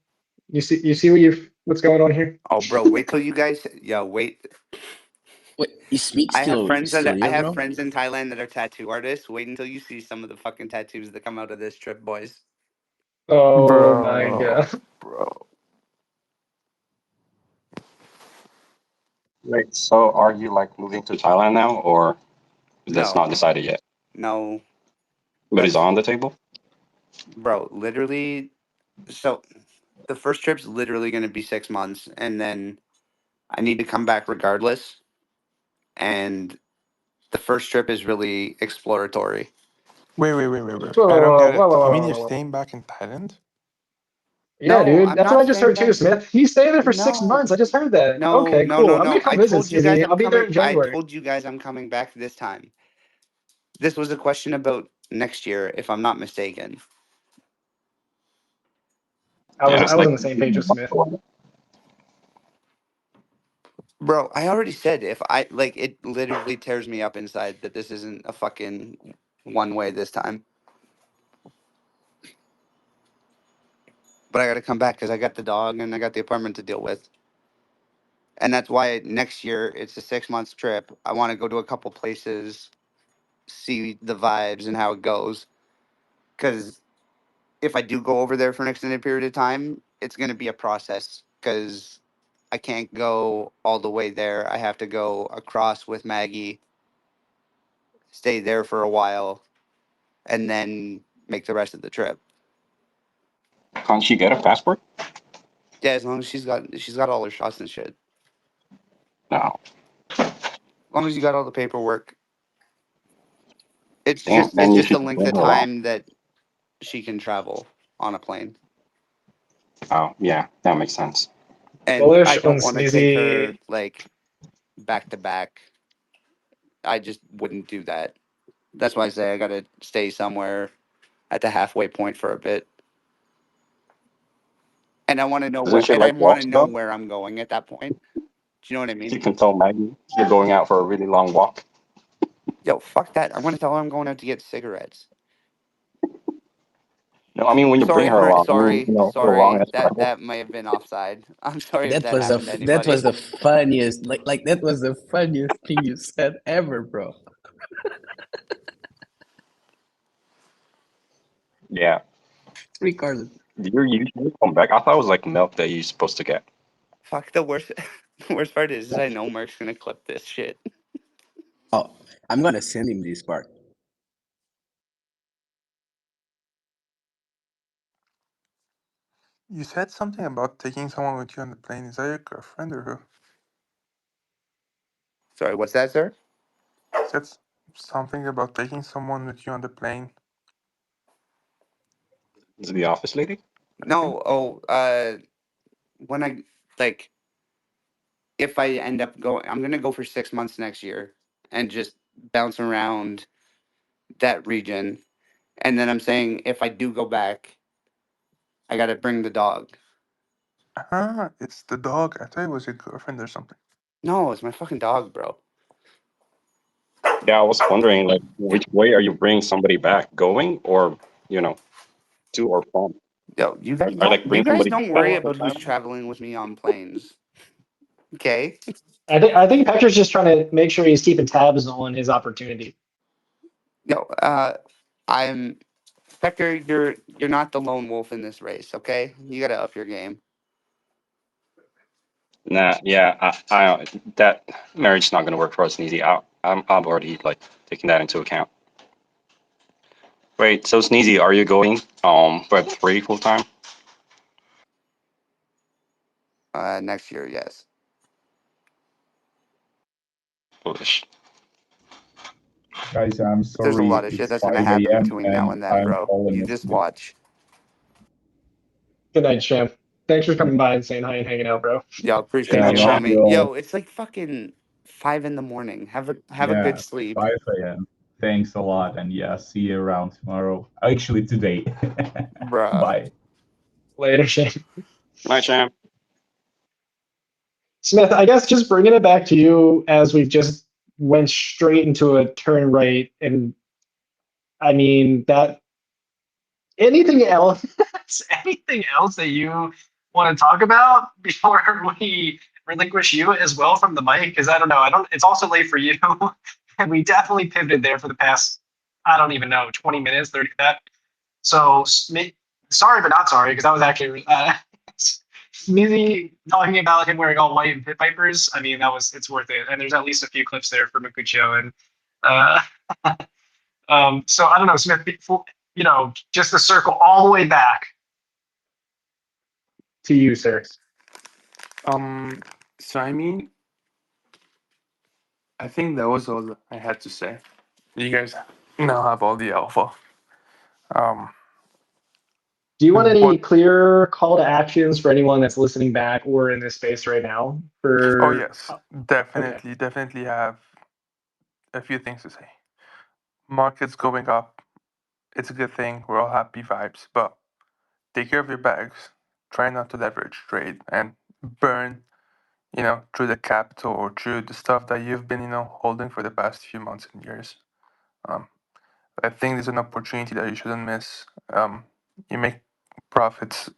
You see what's going on here? Oh, bro, wait till you guys. Yo, wait. Wait, is Smith still I here, have bro? friends in Thailand that are tattoo artists. Wait until you see some of the fucking tattoos that come out of this trip, boys. Oh my Bro, god. bro. Wait, so are you like moving to Thailand now, or that's No, not decided yet? no, But it's that's on the table? bro. Literally, so the first trip's literally going to be 6 months, and then I need to come back regardless. And the first trip is really exploratory. Wait. Whoa, I don't whoa, get whoa, it. whoa, You whoa, mean whoa, you're whoa, whoa. staying back in Thailand? Yeah, No, dude. I'm That's what not I just staying heard too, back. Smith. He's staying there for 6 months. No, I just heard that. no, Okay, no, no, cool. I'm gonna no. come visit, Sneezy. I'll be there in I January. told you guys I'm coming back this time. This was a question about next year, if I'm not mistaken. Yeah, I it's was like on the same page with Smith. Bro, I already said if I like it literally tears me up inside that this isn't a fucking one way this time. But I got to come back because I got the dog and I got the apartment to deal with. And that's why next year it's a 6 months trip. I want to go to a couple places, see the vibes and how it goes. Because if I do go over there for an extended period of time, it's going to be a process because I can't go all the way there. I have to go across with Maggie, stay there for a while, and then make the rest of the trip. Can't she get a passport? Yeah, as long as she's got all her shots and shit. No. As long as you got all the paperwork. It's Damn, just then it's you just the should length bring of her along. time that she can travel on a plane. Oh, yeah, that makes sense. And I Bullish on don't want to take Sneezy. her like back to back. I just wouldn't do that. That's why I say I gotta stay somewhere at the halfway point for a bit. And I want to know Doesn't what she and I like want to walks know though? where I'm going at that point. Do you know what I You mean? can tell Maggie you're going out for a really long walk. Yo, fuck that. I want to tell her I'm going out to get cigarettes. No, I mean when you bring Sorry her for along, I mean, for a long sorry. ass That travel. that may have been offside. I'm sorry if That that was the happened to that anybody. was the funniest like that was the funniest thing you said ever, bro. Yeah. Regardless. Do you usually come back? I thought it was like milk that you're supposed to get. Fuck the worst. The worst part is I know Merck's gonna clip this shit. Oh, I'm gonna send him this part. You said something about taking someone with you on the plane. Is that your girlfriend or who? Sorry, what's that, sir? You said something about taking someone with you on the plane. Is it the office lady? No. When I like, if I end up going, I'm gonna go for 6 months next year and just bounce around that region. And then I'm saying if I do go back, I gotta bring the dog. Ah, it's the dog. I thought it was your girlfriend or something. No, it's my fucking dog, bro. Yeah, I was wondering like which way are you bringing somebody back? Going or, you know, to or from? Yo, you guys Or don't like you bring guys somebody don't back worry from about who's China? traveling with me on planes. Okay? I think Petra's just trying to make sure he's keeping tabs on his opportunity. Yo, I'm Pecker, you're not the lone wolf in this race, okay? You gotta up your game. Nah, yeah, I that marriage's not gonna work for us, Sneezy. I'm already like taking that into account. Wait, so Sneezy, are you going Web3 full time? Next year, yes. Foolish. Guys, I'm There's a lot sorry. of shit It's that's 5 gonna happen a.m. between now and and then, I'm bro. falling You just asleep. watch. Good night, champ. Thanks for coming by and saying hi and hanging out, bro. Yo, Good appreciate Yeah, night, you, love champ. you homie. all. Yo, it's like fucking 5 a.m. Have a good Yeah, sleep, 5 a.m. Thanks a lot, and yeah, see you around tomorrow. Actually, today. bruh. Bye. Later, champ. Good night, champ. Smith, I guess just bringing it back to you as we've just went straight into a turn right, and I mean that anything else, anything else that you want to talk about before we relinquish you as well from the mic? Because I don't know, it's also late for you, and we definitely pivoted there for the past, I don't even know, 20 minutes, 30 that. So sorry, but not sorry, because that was actually Sneezy talking about him wearing all white and pit vipers. I mean, it's worth it. And there's at least a few clips there for Makucho. And uh, so I don't know, Smith, just to circle all the way back to you, sir. So I mean, I think that was all I had to say. You guys now have all the alpha. Um, Do you want any what? clear call to actions for anyone that's listening back or in this space right now? Oh For yes, okay, definitely have a few things to say. Markets going up. It's a good thing. We're all happy vibes, but take care of your bags. Try not to leverage trade and burn, through the capital or through the stuff that you've been, holding for the past few months and years. Um, I think there's an opportunity that you shouldn't miss. You make profits,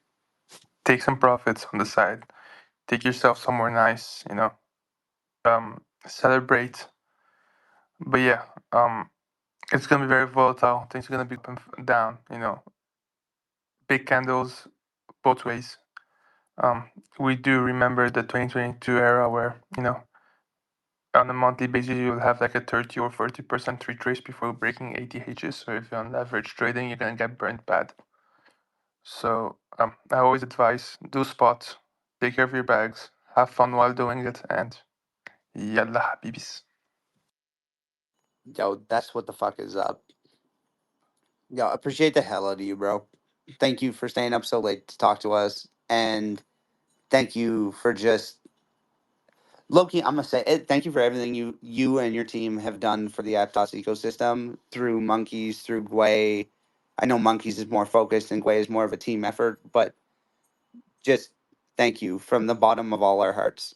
take some profits on the side, take yourself somewhere nice, celebrate. But yeah, it's gonna be very volatile. Things are gonna be up and down. big candles both ways. We do remember the 2022 era where, you know, on a monthly basis, you'll have like a 30 or 40% retrace before breaking 80 H's. So if you're on leverage trading, you're going to get burnt bad. So I always advise, do spots, take care of your bags, have fun while doing it, and yalla habibis. Yo, that's what the fuck is up. Yo, appreciate the hell out of you, bro. Thank you for staying up so late to talk to us, and thank you for just Loki. I'm gonna say it. Thank you for everything you and your team have done for the Aptos ecosystem through Monkeys, through GUI. I know Monkeys is more focused and GUI is more of a team effort, but just thank you from the bottom of all our hearts.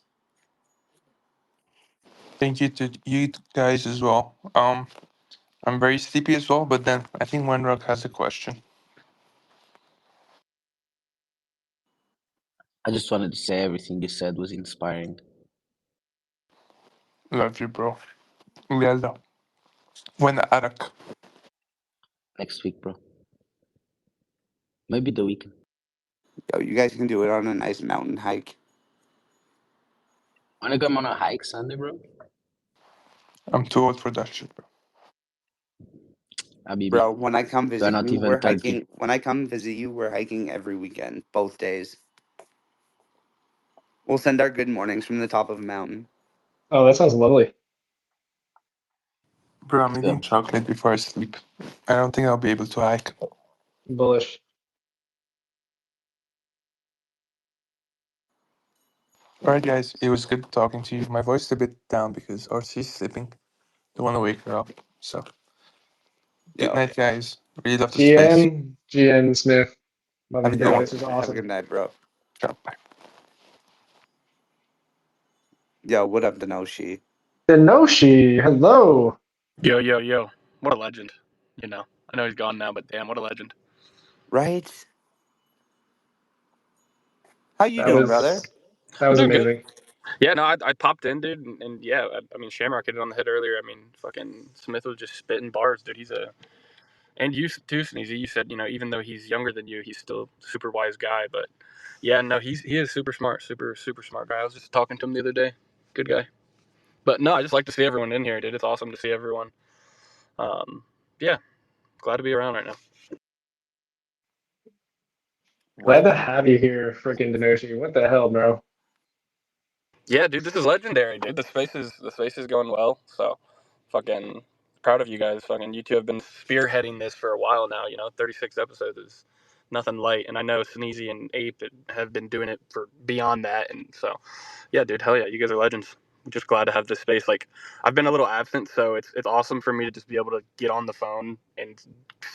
Thank you to you guys as well. I'm very sleepy as well, but then I think WenRug has a question. I just wanted to say everything you said was inspiring. Love you, bro. Yalla. When Arak. Next week, bro. Maybe the weekend. Yo, you guys can do it on a nice mountain hike. Wanna go on a hike Sunday, bro? I'm too old for that shit, bro. Habibi. Bro, when I come You're visit not you, even we're 30. hiking. When I come visit you, we're hiking every weekend, both days. We'll send our good mornings from the top of a mountain. Oh, that sounds lovely. Bro, I'm Yeah. eating chocolate before I sleep. I don't think I'll be able to hike. Bullish. Alright, guys, it was good talking to you. My voice is a bit down because Artsi's sleeping. Don't want to wake her up. So, good Yo, night, guys. Really love the space. GN Smith. Love have you a good one. guys. This was Have a awesome. good night, bro. Ciao. Bye. Yo, what up, Denoshi? Denoshi, hello. Yo, yo, yo. What a legend. You know, I know he's gone now, but damn, what a legend. Right? How you That doing, was brother? that was Doing good. amazing. Yeah, no, I popped in, dude, and yeah, I mean, Shamrock hit it on the head earlier. I mean, fucking Smith was just spitting bars, dude. He's a, and you too, Sneezy. You said, you know, even though he's younger than you, he's still a super wise guy. But yeah, no, he is super smart, super smart guy. I was just talking to him the other day. Good guy. But no, I just like to see everyone in here, dude. It's awesome to see everyone. Yeah, glad to be around right now. Glad to Welcome. have you here, freaking Denoshi. What the hell, bro? Yeah, dude, this is legendary, dude. The space is going well. So, fucking proud of you guys. Fucking you two have been spearheading this for a while now. You know, 36 episodes is nothing light, and I know Sneezy and Ape have been doing it for beyond that. And so, yeah, dude, hell yeah, you guys are legends. I'm just glad to have this space. Like, I've been a little absent, so it's awesome for me to just be able to get on the phone and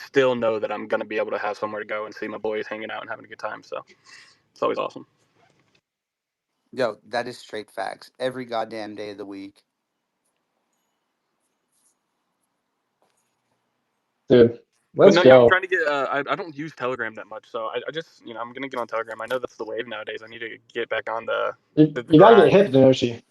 still know that I'm gonna be able to have somewhere to go and see my boys hanging out and having a good time. So, it's always awesome. Yo, that is straight facts. Every goddamn day of the week. Dude, But let's no, yeah, I'm go. trying to get. I don't use Telegram that much, so I just I'm gonna get on Telegram. I know that's the wave nowadays. I need to get back on the You gotta get grind. hip, Denoshi.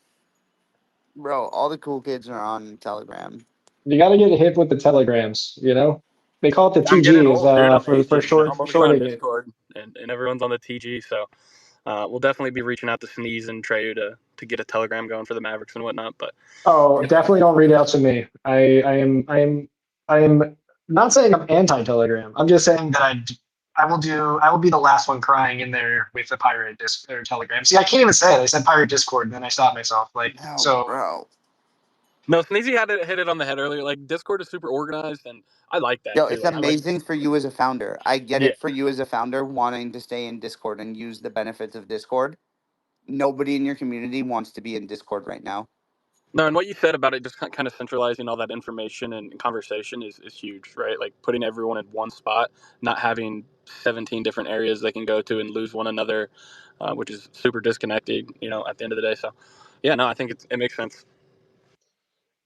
Bro, all the cool kids are on Telegram. You gotta get hip with the telegrams, you know? They call it the I'm getting TGs old, dude. I'm for aging. You know, I'm always on shorting it. Discord, and everyone's on the TG. So we'll definitely be reaching out to Sneeze and Atreyu to get a Telegram going for the Mavericks and whatnot. But Oh, yeah, definitely don't read out to me. I am not saying I'm anti-Telegram. I'm just saying that I will be the last one crying in there with the pirate disc or Telegram. See, I can't even say it. I said pirate Discord, and then I stopped myself. Like, No, so bro. no, Sneezy had it hit it on the head earlier. Like Discord is super organized, and I like that Yo, too. it's Like I like. amazing for you as a founder. I get Yeah. it for you as a founder wanting to stay in Discord and use the benefits of Discord. Nobody in your community wants to be in Discord right now. No, and what you said about it just kind of centralizing all that information and conversation is huge, right? Like putting everyone in one spot, not having 17 different areas they can go to and lose one another, which is super disconnected, you know, at the end of the day. So, yeah, no, I think it makes sense.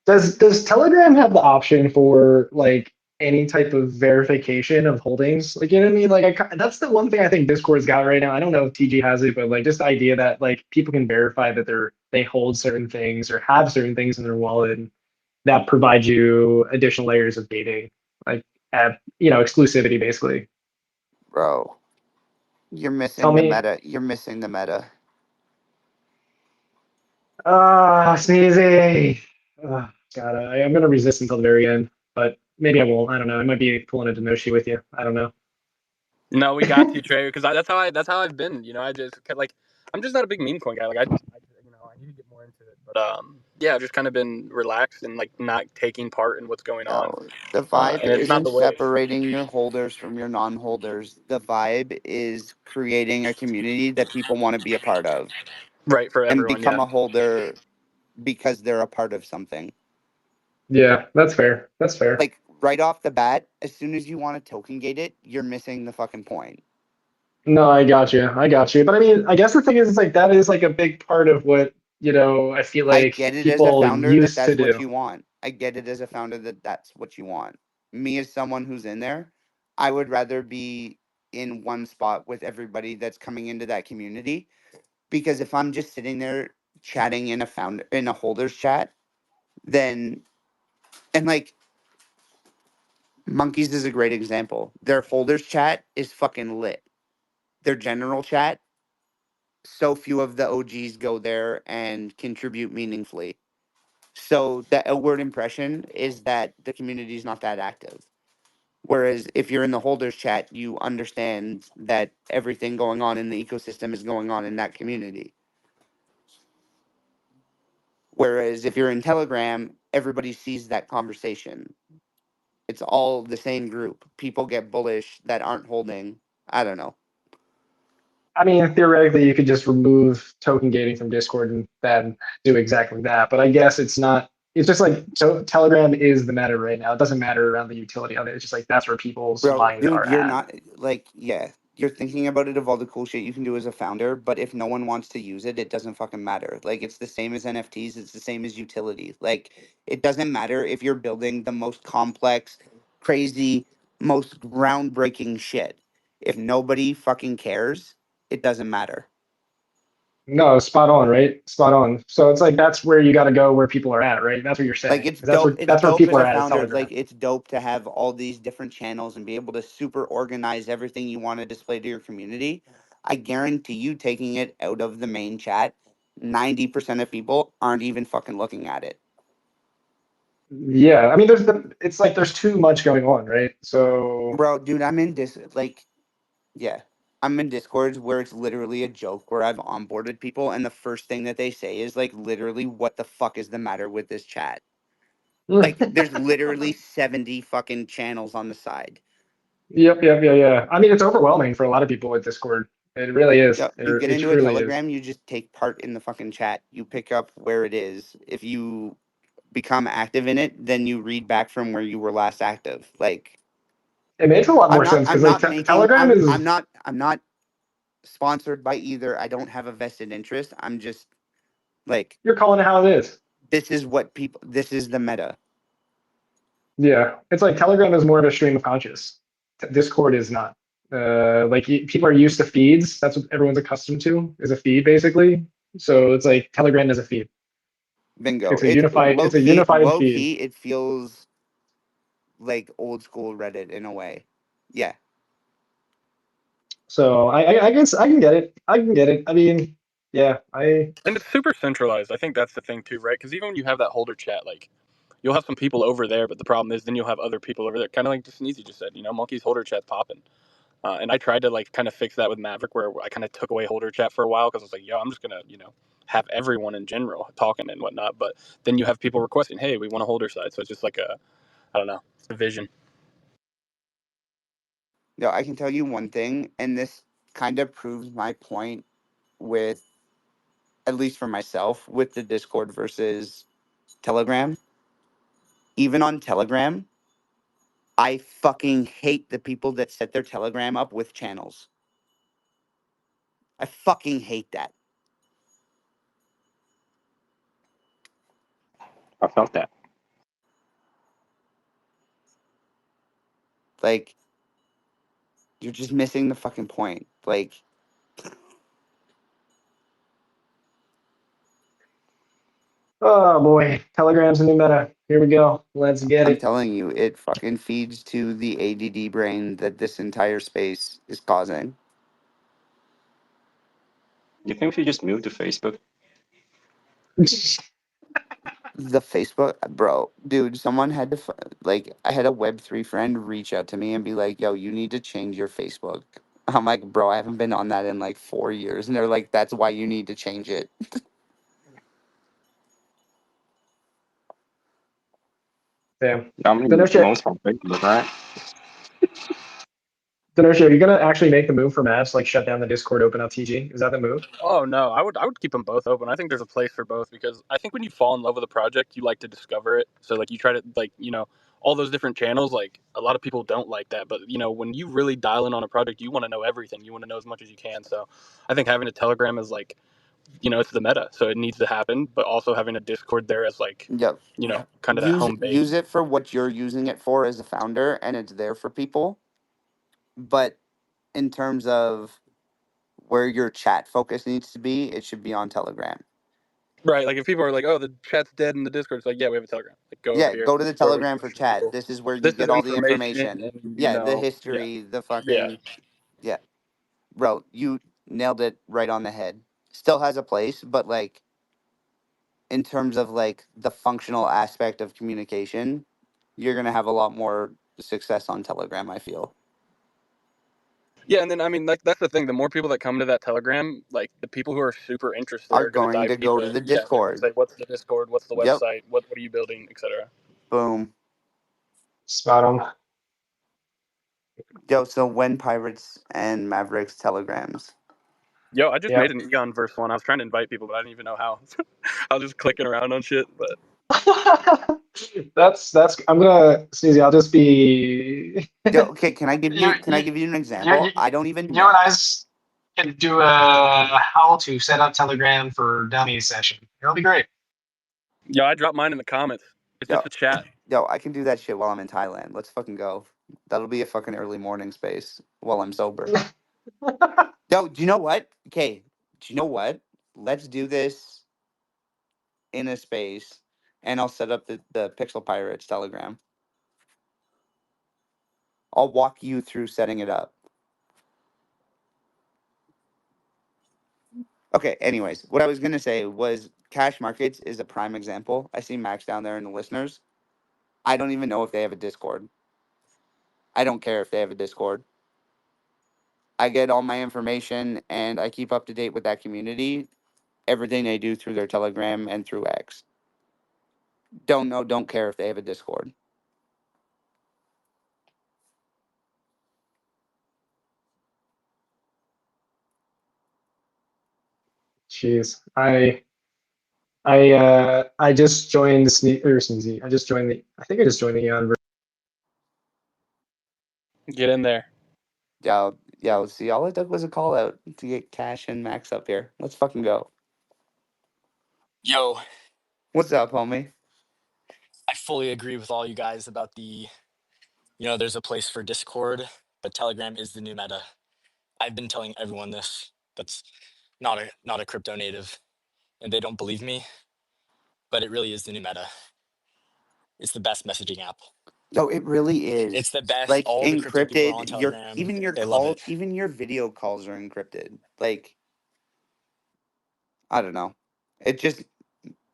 does Telegram have the option for like any type of verification of holdings? Like, you know what I mean? Like, that's the one thing I think Discord's got right now. I don't know if TG has it, but like just the idea that like people can verify that they hold certain things or have certain things in their wallet and that provide you additional layers of dating, like exclusivity basically. Bro. You're missing Tell the me. meta. You're missing the meta. Sneezy. God, I'm gonna resist until the very end, but maybe I won't. I don't know. I might be pulling a Denoshi with you. I don't know. No, we got you, Trey, because that's how I've been. I just like I'm just not a big meme coin guy. Like I need to get more into it. But yeah, I've just kind of been relaxed and like not taking part in what's going on. No, the vibe And it's not isn't the way. separating your holders from your non-holders. The vibe is creating a community that people want to be a part of Right, for and everyone, become yeah. a holder because they're a part of something. Yeah, that's fair. That's fair. Like right off the bat, as soon as you want to token gate it, you're missing the fucking point. No, I got you. I got you. But I mean, I guess the thing is, it's like that is like a big part of what, I feel I like get it as a people founder that used to that's what do. you want. I get it as a founder that that's what you want. Me as someone who's in there, I would rather be in one spot with everybody that's coming into that community, because if I'm just sitting there chatting in a holders chat, then and like Monkeys is a great example. Their holders chat is fucking lit. Their general chat, so few of the OGs go there and contribute meaningfully. So the outward impression is that the community is not that active. Whereas if you're in the holders chat, you understand that everything going on in the ecosystem is going on in that community. Whereas if you're in Telegram, everybody sees that conversation. It's all the same group. People get bullish that aren't holding. I don't know. I mean, theoretically, you could just remove token gating from Discord and then do exactly that. But I guess it's not. It's just like Telegram is the meta right now. It doesn't matter around the utility of it. It's just like that's where people's Bro, minds dude, are you're at. not like, yeah, you're thinking about it of all the cool shit you can do as a founder, but if no one wants to use it, it doesn't fucking matter. Like, it's the same as NFTs, it's the same as utility. Like, it doesn't matter if you're building the most complex, crazy, most groundbreaking shit. If nobody fucking cares, it doesn't matter. No, spot on, right? Spot on. So it's like that's where you got to go where people are at, right? That's what you're Like, saying. it's That's dope. where It's that's where dope people as are a at is founder. Telegram. Like, it's dope to have all these different channels and be able to super organize everything you want to display to your community. I guarantee you, taking it out of the main chat, 90% of people aren't even fucking looking at it. Yeah, I mean, it's like there's too much going on, right? So Bro, dude, I'm in this. Like, yeah. I'm in Discords where it's literally a joke where I've onboarded people, and the first thing that they say is, like, literally, what the fuck is the matter with this chat? Like, there's literally 70 fucking channels on the side. Yep. Yeah. I mean, it's overwhelming for a lot of people with Discord. It really is. Yeah, you get It into a truly is. Telegram, you just take part in the fucking chat. You pick up where it is. If you become active in it, then you read back from where you were last active. Like, It makes a lot I'm more not sense I'm because like not making Telegram is. I'm not sponsored by either. I don't have a vested interest. I'm just like, You're calling it how it is. this is the meta. Yeah, it's like Telegram is more of a stream of conscious. Discord is not. Like people are used to feeds. That's what everyone's accustomed to is a feed basically. So it's like Telegram is a feed. Bingo. It's a It's unified. It's a unified low feed. key, it feels like old school Reddit in a way. Yeah. So I guess I can get it. I can get it. I mean, yeah, And it's super centralized. I think that's the thing too, right? Because even when you have that holder chat, like you'll have some people over there, but the problem is then you'll have other people over there. Kind of like Sneezy just said, Monkey's holder chat's popping. And I tried to like kind of fix that with Maverick, where I kind of took away holder chat for a while because I was like, yo, I'm just gonna, have everyone in general talking and whatnot. But then you have people requesting, hey, we want a holder side. So it's just like I don't know, it's a vision. No, I can tell you one thing, and this kind of proves my point with, at least for myself, with the Discord versus Telegram. Even on Telegram, I fucking hate the people that set their Telegram up with channels. I fucking hate that. I felt that. Like, you're just missing the fucking point. Like, oh boy, Telegram's a new meta. Here we go. Let's get I'm it. telling you, it fucking feeds to the ADD brain that this entire space is causing. You think we should just move to Facebook? The Facebook, bro, dude, someone had to like, I had a Web3 friend reach out to me and be like, "Yo, you need to change your Facebook." I'm like, "Bro, I haven't been on that in like 4 years," and they're like, "That's why you need to change it." Damn. I mean, Dinesh, most on Facebook, right? are you gonna actually make the move for Mavs, like shut down the Discord, open up TG? Is that the move? Oh no, I would keep them both open. I think there's a place for both because I think when you fall in love with a project, you like to discover it. So like you try to like all those different channels. Like a lot of people don't like that, but when you really dial in on a project, you want to know everything. You want to know as much as you can. So I think having a Telegram is like it's the meta, so it needs to happen. But also having a Discord there as like Yep. kind of that home Use base. it for what you're using it for as a founder, and it's there for people. But in terms of where your chat focus needs to be, it should be on Telegram. Right, like if people are like, "Oh, the chat's dead in the Discord," it's like, "Yeah, we have a Telegram. Like, go over Yeah, here. go to This the is where we Telegram for push chat. people. This is where you This is get all the information, information. and Yeah, the yeah, history, the yeah." fucking, yeah. Bro, you nailed it right on the head. Still has a place, but like in terms of like the functional aspect of communication, you're gonna have a lot more success on Telegram, I feel. Yeah, and then I mean, like that's the thing. The more people that come to that Telegram, like the people who are super interested Are are going to going dive to go to deeper. the Yeah, they're going to Discord. say, "What's the Discord? What's the Yep. website? What are you building, etc." Boom. Spot on. Yo, so when Pirates and Mavericks telegrams? Yo, I just Yeah. made an Eon verse one. I was trying to invite people, but I didn't even know how. I was just clicking around on shit. But that's I'm gonna Sneezy, I'll just be Yo, okay, can I you, give you an you, example? I don't even you know. and I can do a how to set up Telegram for Dummies session. It'll be great. yo, I dropped mine in the comments. It's just Yo, a chat. yo, I can do that shit while I'm in Thailand. Let's fucking go. That'll be a fucking early morning space while I'm sober. Yo, do you know what? Okay, do you know what? Let's do this in a space, and I'll set up the Pixel Pirates Telegram. I'll walk you through setting it up. Okay, anyways, what I was gonna say was Cash Markets is a prime example. I see Max down there in the listeners. I don't even know if they have a Discord. I don't care if they have a Discord. I get all my information and I keep up to date with that community, everything they do through their Telegram and through X. Don't know, don't care if they have a Discord. Jeez. I just joined the Sneezy. I think I just joined the Eon. Get in there. Yeah, see, all it took was a call out to get Cash and Max up here. Let's fucking go. Yo, What's up, homie? I fully agree with all you guys about there's a place for Discord, but Telegram is the new meta. I've been telling everyone this that's not a crypto native, and they don't believe me, but it really is the new meta. It's the best messaging app. No, it really It's is. the best. Like All the crypto people are on encrypted, Telegram. They love it. even your video calls are encrypted. Like, I don't know. It just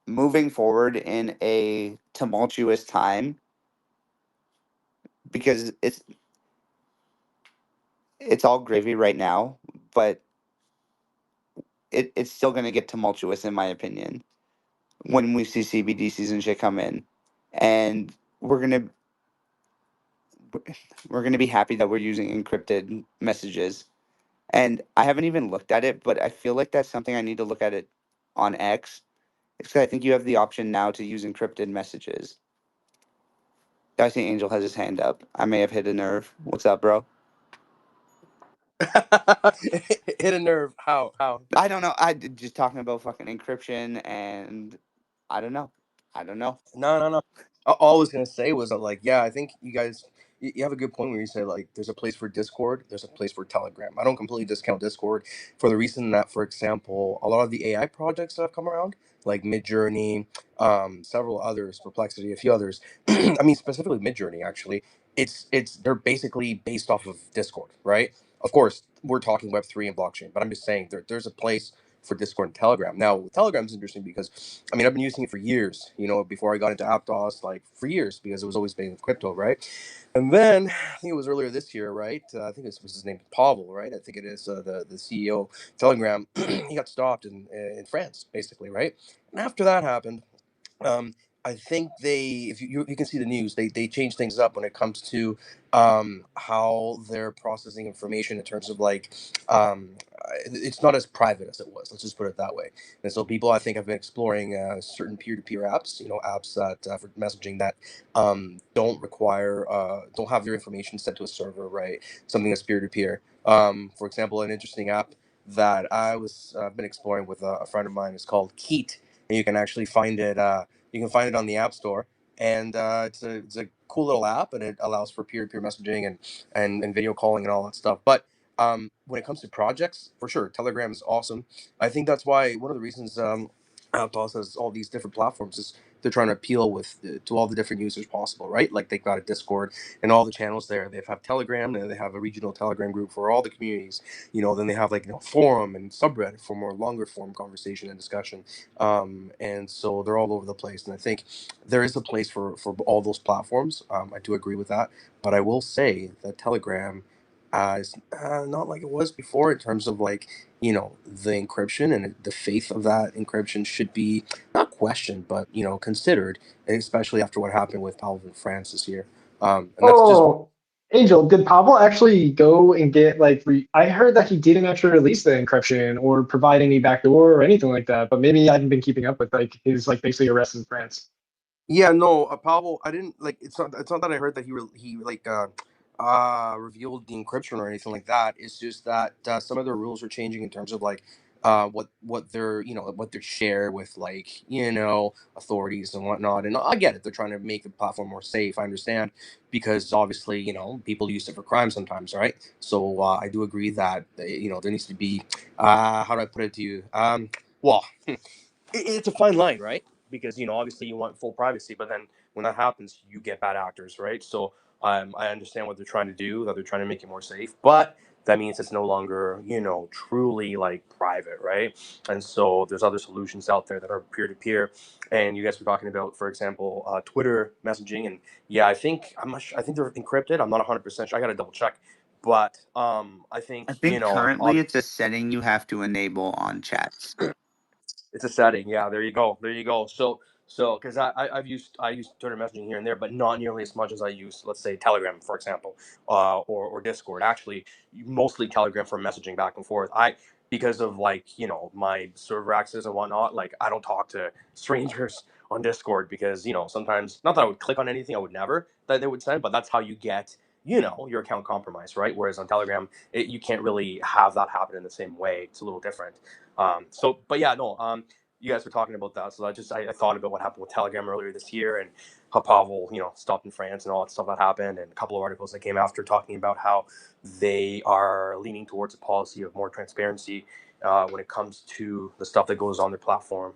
moving forward in a tumultuous time because it's all gravy right now, but it's still gonna get tumultuous in my opinion when we see CBDCs and shit come in. And we're gonna we're gonna be happy that we're using encrypted messages. And I haven't even looked at it, but I feel like that's something I need to look at it on X. It's 'cause I think you have the option now to use encrypted messages. I see Angel has his hand up. I may have hit a nerve. What's up, bro? Hit a nerve. How? How? I don't know. Just talking about fucking encryption and I don't know. I don't know. No, no, no. All I was gonna say was that, like, yeah, I think you guys, you have a good point where you say like, there's a place for Discord, there's a place for Telegram. I don't completely discount Discord for the reason that, for example, a lot of the AI projects that have come around, like Midjourney, several others, Perplexity, a few others. I mean, specifically Midjourney, actually, they're basically based off of Discord, right? Of course, we're talking Web3 and blockchain, but I'm just saying there's a place for Discord and Telegram. Now, Telegram is interesting because, I mean, I've been using it for years, you know, before I got into Aptos, like for years, because it was always based in crypto, right? And then I think it was earlier this year, right? I think this was his name, Pavel, right? I think it is the CEO of Telegram. He got stopped in France, basically, right? And after that happened, I think if you can see the news, they change things up when it comes to how they're processing information in terms of like it's not as private as it was. Let's just put it that way. And so people, I think, have been exploring certain peer-to-peer apps, you know, apps that for messaging that don't require don't have your information sent to a server, right? Something that's peer-to-peer. For example, an interesting app that I've been exploring with a friend of mine is called Keat, and you can actually find it. You can find it on the App Store, and it's a cool little app, and it allows for peer-to-peer messaging and video calling and all that stuff. But when it comes to projects, for sure, Telegram is awesome. I think that's why one of the reasons Aptos has all these different platforms is they're trying to appeal to all the different users possible, right? Like they've got a Discord and all the channels there. They have Telegram, and they have a regional Telegram group for all the communities. You know, then they have like, you know, forum and subreddit for more longer form conversation and discussion. And so they're all over the place. And I think there is a place for all those platforms. I do agree with that, but I will say that Telegram is not like it was before in terms of like, you know, the encryption, and the faith of that encryption should be not questioned, but, you know, considered, especially after what happened with Pavel in France this year. And that's just Oh, Angel, did Pavel actually go and get like? I heard that he didn't actually release the encryption or provide any backdoor or anything like that. But maybe I haven't been keeping up with like his like basically arrest in France. Yeah, no, Pavel, I didn't like. It's not that I heard that he like revealed the encryption or anything like that. It's just that some of the rules are changing in terms of like what they're, you know, what they're share with, like, you know, authorities and whatnot. And I get it; they're trying to make the platform more safe. I understand, because obviously, you know, people use it for crime sometimes, right? So I do agree that you know, there needs to be how do I put it to you? Well, it's a fine line, right? Because, you know, obviously you want full privacy, but then when that happens, you get bad actors, right? So I understand what they're trying to do, that they're trying to make it more safe, but that means it's no longer, you know, truly like private, right? And so there's other solutions out there that are peer to peer. And you guys were talking about, for example, Twitter messaging, and yeah, I think they're encrypted. I'm not 100% sure. I got to double check, but I I think, you think know, currently it's a setting you have to enable on chats. it's a setting. Yeah, there you go. There you go. So because I use Twitter messaging here and there, but not nearly as much as I use, let's say, Telegram, for example, or Discord. Actually, mostly Telegram for messaging back and forth. Because of, like, you know, my server access and whatnot, like I don't talk to strangers on Discord, because, you know, sometimes, not that I would click on anything, I would never that they would send, but that's how you get, you know, your account compromised, right? Whereas on Telegram, you can't really have that happen in the same way. It's a little different. But yeah, no. You guys were talking about that, so I thought about what happened with Telegram earlier this year, and how Pavel, you know, stopped in France and all that stuff that happened, and a couple of articles that came after talking about how they are leaning towards a policy of more transparency when it comes to the stuff that goes on their platform,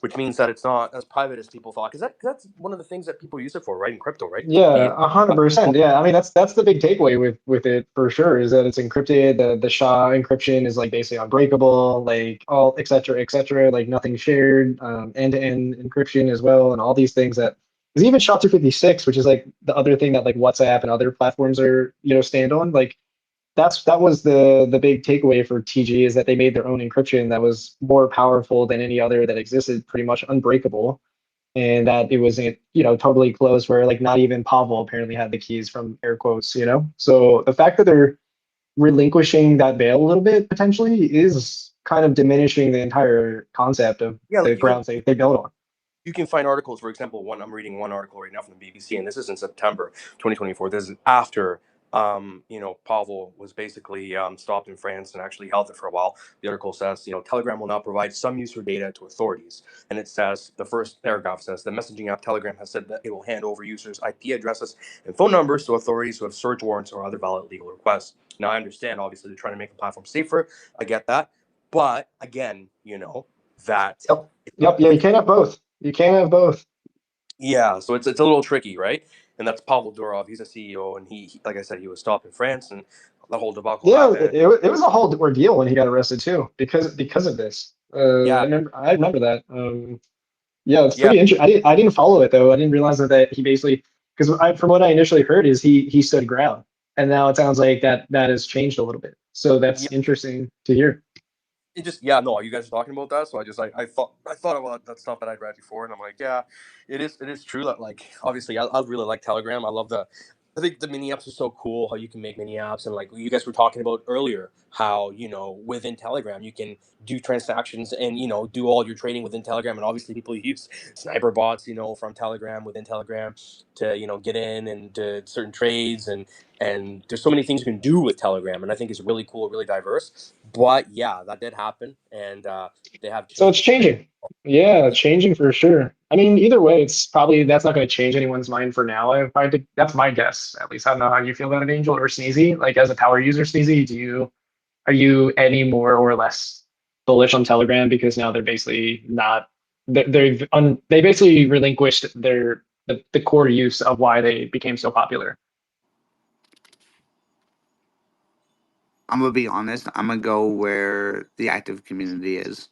which means that it's not as private as people thought. Because that's one of the things that people use it for, right? In crypto, right? Yeah, 100%. Yeah, I mean that's the big takeaway with it for sure is that it's encrypted. The SHA encryption is like basically unbreakable, like all et cetera, et cetera, like nothing shared, end-to-end encryption as well, and all these things that is even SHA-256, which is like the other thing that like WhatsApp and other platforms are, you know, stand on. Like that was the big takeaway for TG is that they made their own encryption that was more powerful than any other that existed, pretty much unbreakable, and that it wasn't, you know, totally closed where like not even Pavel apparently had the keys from air quotes, you know. So the fact that they're relinquishing that veil a little bit potentially is kind of diminishing the entire concept of Yeah, the like grounds they built on. you can find articles. For example, I'm reading one article right now from the BBC, and this is in September 2024. This is after you know, Pavel was basically stopped in France and actually held there for a while. The article says, you know, Telegram will now provide some user data to authorities, and it says, the first paragraph says, the messaging app Telegram has said that it will hand over users' IP addresses and phone numbers to authorities who have search warrants or other valid legal requests. Now, I understand, obviously, they're trying to make the platform safer. I get that, but again, you know, that Yep. it's Yep. not Yeah, you private. can't have both. You can't have both. Yeah, so it's a little tricky, right? And that's Pavel Durov. He's a CEO, and he, like I said, he was stopped in France, and the whole debacle Yeah, happened. it was a whole ordeal when he got arrested too, because of this. Yeah, I remember that. Yeah, it's yeah, pretty interesting. I didn't follow it though. I didn't realize that he basically, because from what I initially heard is he stood ground, and now it sounds like that has changed a little bit. So yeah. that's interesting to hear. It just yeah no, you guys are talking about that, so I thought about that stuff that I'd read before, and I'm like, yeah, it is true that, like, obviously I really like Telegram. I think the mini apps are so cool, how you can make mini apps, and like you guys were talking about earlier, how within Telegram you can do transactions and do all your trading within Telegram, and obviously people use sniper bots from Telegram within Telegram to get in and to certain trades, and there's so many things you can do with Telegram, and I think it's really cool, really diverse. But yeah, that did happen, and they have So changed it's it to changing. Yeah, yeah, changing for sure. I mean, either way, that's not going to change anyone's mind for now. That's my guess, at least. I don't know how you feel about it, Angel or Sneezy. Like as a power user, Sneezy, are you any more or less bullish on Telegram because now they're basically not they basically relinquished the core use of why they became so popular. I'm gonna be honest. I'm gonna go where the active community is.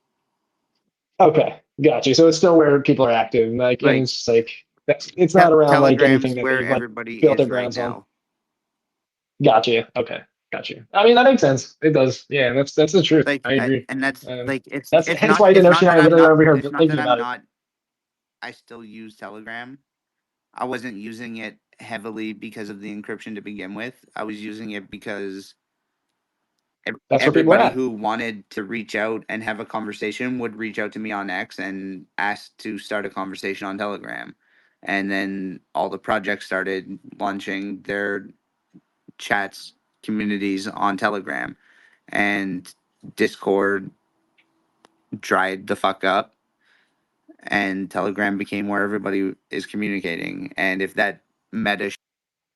Okay, got you. So it's still where people are active, like, and Like it's just like it's not around like Telegram's anything that where they've like everybody built their is right grounds on. now. Got you. Okay, got you. I mean, that makes sense. It does. Yeah, that's the truth. Like, I agree. and that's like That's hence why it's not Inoshi and that I I'm literally are not over here it's not thinking that about I'm it. not. I still use Telegram. I wasn't using it heavily because of the encryption to begin with. I was using it because That's where people are everybody at. who wanted to reach out and have a conversation would reach out to me on X and ask to start a conversation on Telegram. And then all the projects started launching their chats communities on Telegram, and Discord dried the fuck up, and Telegram became where everybody is communicating. And if that meta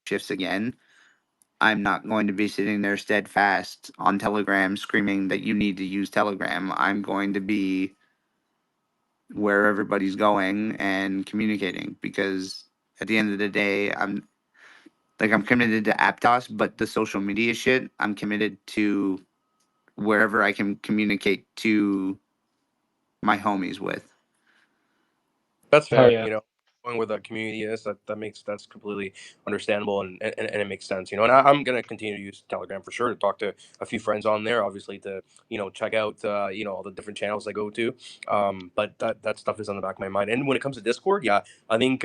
shifts again, I'm not going to be sitting there steadfast on Telegram screaming that you need to use Telegram. I'm going to be where everybody's going and communicating, because at the end of the day, I'm committed to Aptos, but the social media shit, I'm committed to wherever I can communicate to my homies with. that's Oh fair. yeah. Going where the community is, that's completely understandable, and it makes sense. And I'm gonna continue to use Telegram for sure to talk to a few friends on there, obviously to check out all the different channels I go to. But that stuff is on the back of my mind. And when it comes to Discord, yeah, I think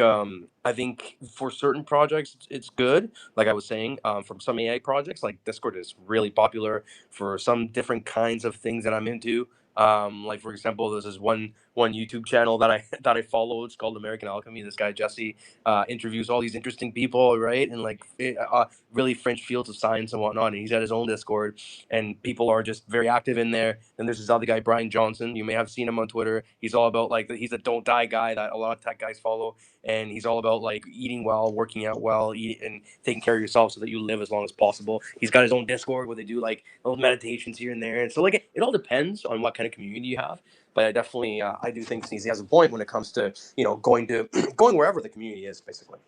for certain projects it's good. Like I was saying, from some AI projects, like Discord is really popular for some different kinds of things that I'm into. Like for example, there's this one YouTube channel that I that I follow. It's called American Alchemy. This guy Jesse interviews all these interesting people, right? And like really French fields of science and whatnot. And he's at his own Discord, and people are just very active in there. Then there's this other guy, Brian Johnson. You may have seen him on Twitter. He's all about like he's a don't die guy that a lot of tech guys follow, and he's all about like eating well, working out well, and taking care of yourself so that you live as long as possible. He's got his own Discord where they do like little meditations here and there, and so like it all depends on what kind of community you have. But I definitely, I do think Sneezy has a point when it comes to going to going wherever the community is, basically.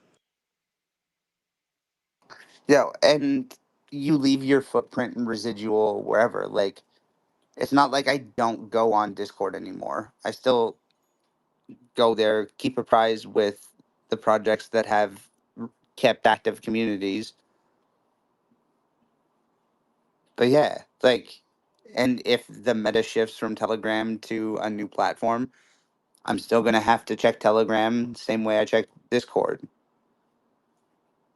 Yeah, and you leave your footprint and residual wherever. Like, it's not like I don't go on Discord anymore. I still go there, keep apprised with the projects that have kept active communities. But yeah, like, and if the meta shifts from Telegram to a new platform, I'm still gonna have to check Telegram the same way I check Discord.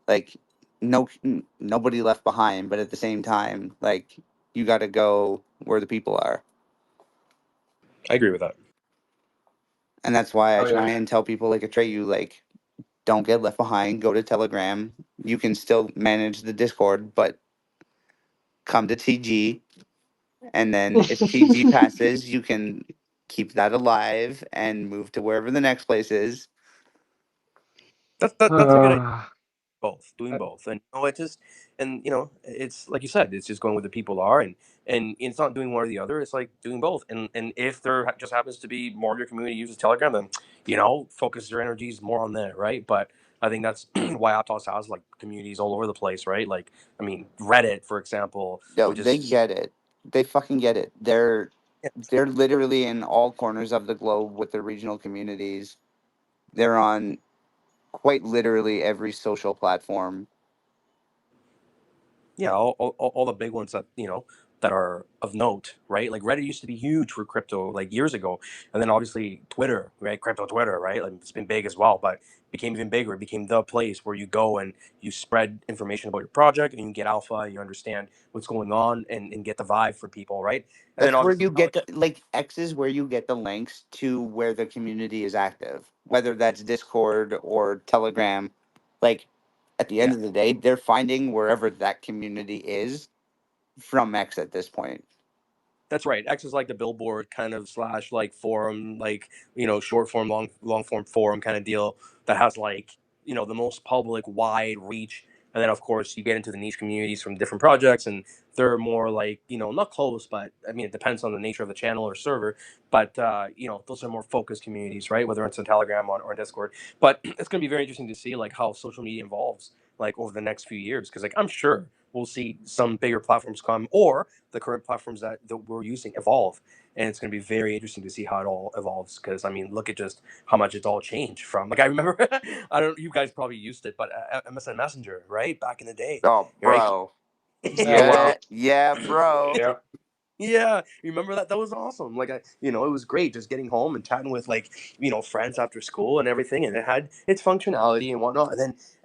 Like, nobody left behind, but at the same time, like, you got to go where the people are. I agree with that. And that's why I Oh try yeah. and tell people like Atreyu, like, don't get left behind. Go to Telegram. You can still manage the Discord, but come to TG. And then if TG passes, you can keep that alive and move to wherever the next place is. That's a good idea. uh, Doing both, and it's like you said, it's just going where the people are, and it's not doing one or the other. It's like doing both, and if there just happens to be more of your community uses Telegram, then focus your energies more on that, right? But I think that's why Aptos has like communities all over the place, right? Like, I mean, Reddit, for example, Yo, which they is get it. They fucking get it. They're literally in all corners of the globe with their regional communities. They're on quite literally every social platform. yeah, all the big ones that that are of note, right? Like Reddit used to be huge for crypto like years ago, and then obviously Twitter, right? Crypto Twitter, right? Like it's been big as well, but became even bigger. It became the place where you go and you spread information about your project, and you get alpha, and you understand what's going on, and get the vibe for people, right? And then That's where obviously you get the like X is where you get the links to where the community is active, whether that's Discord or Telegram. Like at the yeah. end of the day, they're finding wherever that community is from X at this point. That's right. X is like the billboard kind of slash like forum, like short form, long form forum kind of deal that has like the most public, wide reach. And then of course you get into the niche communities from different projects, and they're more like not close, but I mean it depends on the nature of the channel or server. But those are more focused communities, right? Whether it's in Telegram or Discord. But it's going to be very interesting to see like how social media evolves like over the next few years, because like I'm sure we'll see some bigger platforms come, or the current platforms that we're using evolve, and it's going to be very interesting to see how it all evolves, because I mean look at just how much it's all changed from like I remember I don't, you guys probably used it, but MSN Messenger, right, back in the day, Oh, right? bro. Oh Yeah, wow. yeah, bro. Yeah. Yeah, remember that? That was awesome. Like it was great just getting home and chatting with like, friends after school and everything, and it had its functionality and whatnot.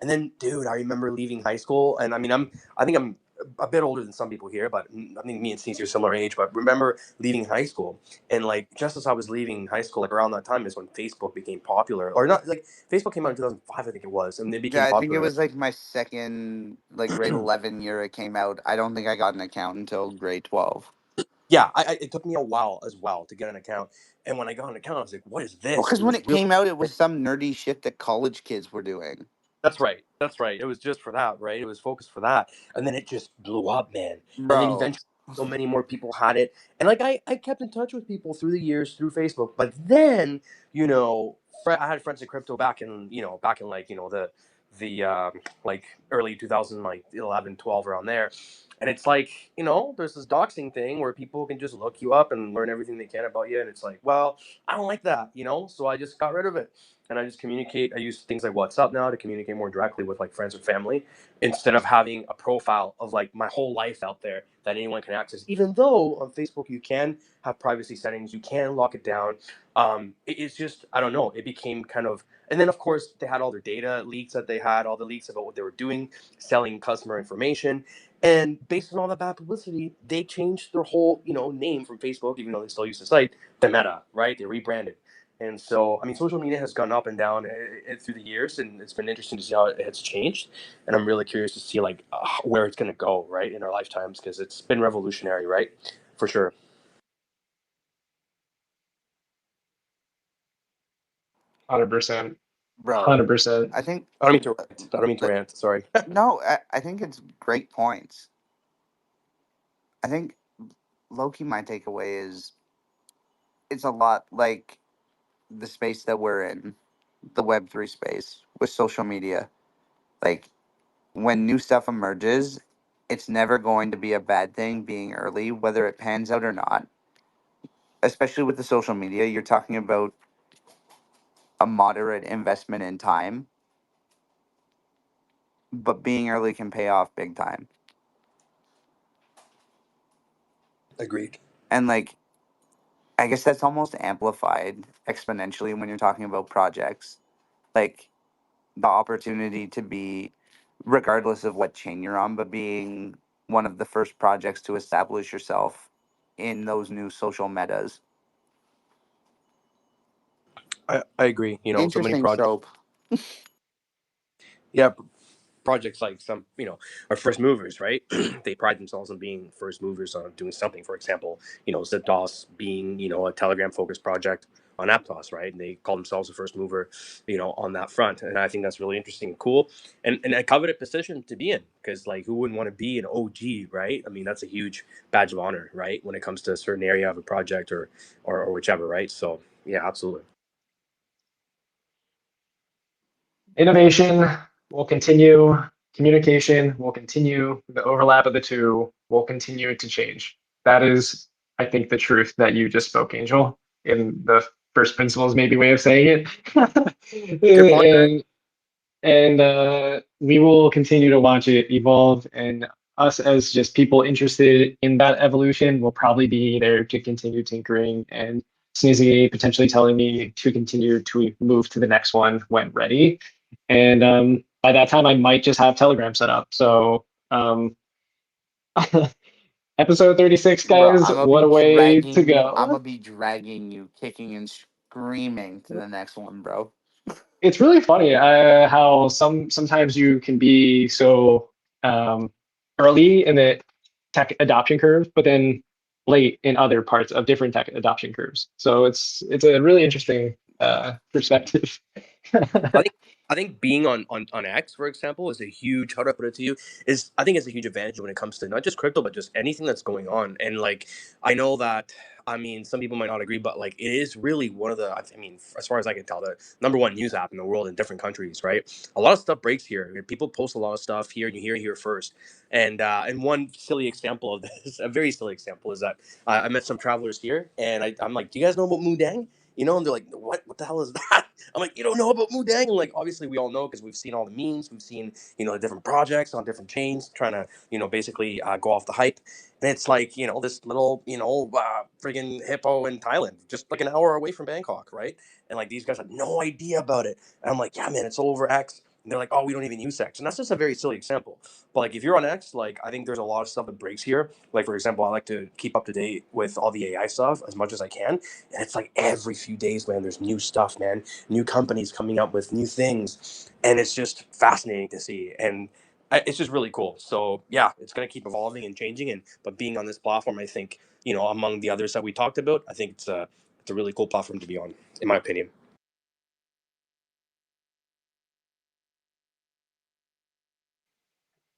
And then, dude, I remember leaving high school, and I mean, I think I'm a bit older than some people here, but I think me and Steve are similar age. But remember leaving high school, and like just as I was leaving high school, like around that time is when Facebook became popular, or not? Like Facebook came out in 2005, I think it was, and it Yeah, became I think it popular. was like my second, like grade 11 year it came out. I don't think I got an account until grade 12. Yeah, it took me a while as well to get an account. And when I got an account, I was like, "What is Well, this?" because It when was it really came out, it was some nerdy shit that college kids were doing. That's right. That's right. It was just for that, right? It was focused for that. And then it just blew up, man. And then Bro. eventually so many more people had it. And like I kept in touch with people through the years through Facebook. But then, I had friends in crypto back in like, the like early 2000, like 11, 12 around there. And it's like, there's this doxing thing where people can just look you up and learn everything they can about you. And it's like, well, I don't like that. So I just got rid of it, and I just communicate. I use things like WhatsApp now to communicate more directly with like friends and family, instead of having a profile of like my whole life out there that anyone can access. Even though on Facebook you can have privacy settings, you can lock it down. It's just, I don't know. It became kind of, and then of course they had all their data leaks, that they had all the leaks about what they were doing, selling customer information. And based on all that bad publicity, they changed their whole, name from Facebook, even though they still use the site, to Meta, right? They rebranded. And so, I mean, social media has gone up and down through the years, and it's been interesting to see how it has changed. And I'm really curious to see like where it's going to go, right, in our lifetimes, because it's been revolutionary, right, for sure. 100%. Bro. 100%. I think, I don't mean to uh, rant. I don't mean to but rant. Sorry. no, I think it's great points. I think Loki, my takeaway is it's a lot like the space that we're in, the Web3 space with social media. Like, when new stuff emerges, it's never going to be a bad thing being early, whether it pans out or not. Especially with the social media, you're talking about a moderate investment in time, but being early can pay off big time. Agreed. And like, I guess that's almost amplified exponentially when you're talking about projects. Like, the opportunity to be, regardless of what chain you're on, but being one of the first projects to establish yourself in those new social metas. I agree. So many Interesting projects. trope. Yeah, projects like some are first movers, right? They pride themselves on being first movers on doing something. For example, ZipDOS being a Telegram focused project on Aptos, right? And they call themselves a first mover, on that front. And I think that's really interesting and cool, and a coveted position to be in, because like who wouldn't want to be an OG, right? I mean, that's a huge badge of honor, right, when it comes to a certain area of a project, or whichever, right? So yeah, absolutely. Innovation will continue. Communication will continue. The overlap of the two will continue to change. That is, I think, the truth that you just spoke, Angel, in the first principles maybe way of saying Good point, man. it. And we will continue to watch it evolve. And us as just people interested in that evolution will probably be there to continue tinkering and Sneezy potentially telling me to continue to move to the next one when ready. And by that time, I might just have Telegram set up. So episode 36, Bro, guys, what a way to I'm go. gonna be dragging you, kicking and screaming to the next one, bro. It's really funny how sometimes you can be so early in the tech adoption curve, but then late in other parts of different tech adoption curves. So it's a really interesting perspective. I think I think being on X, for example, is a huge, how do I put it to you, is I think it's a huge advantage when it comes to not just crypto but just anything that's going on. And like I know that, I mean, some people might not agree, but like it is really one of the, I mean, as far as I can tell, the number one news app in the world in different countries, right? A lot of stuff breaks here. People post a lot of stuff here, and you hear it here first. And one silly example of this, a very silly example, is that I met some travelers here, and I'm like, do you guys know about Moodang? You know, and they're like, what the hell is that? I'm like, you don't know about Moodang? And like, obviously we all know because we've seen all the memes, we've seen, the different projects on different chains trying to, basically go off the hype. And it's like, this little, friggin' hippo in Thailand, just like an hour away from Bangkok, right? And like these guys had no idea about it. And I'm like, yeah, man, it's all over X. And they're like, oh, we don't even use X. And that's just a very silly example. But like, if you're on X, like, I think there's a lot of stuff that breaks here. Like, for example, I like to keep up to date with all the AI stuff as much as I can. And it's like every few days, man, there's new stuff, man. New companies coming up with new things. And it's just fascinating to see. And it's just really cool. So yeah, it's going to keep evolving and changing. But being on this platform, I think, among the others that we talked about, I think it's a really cool platform to be on, in my opinion.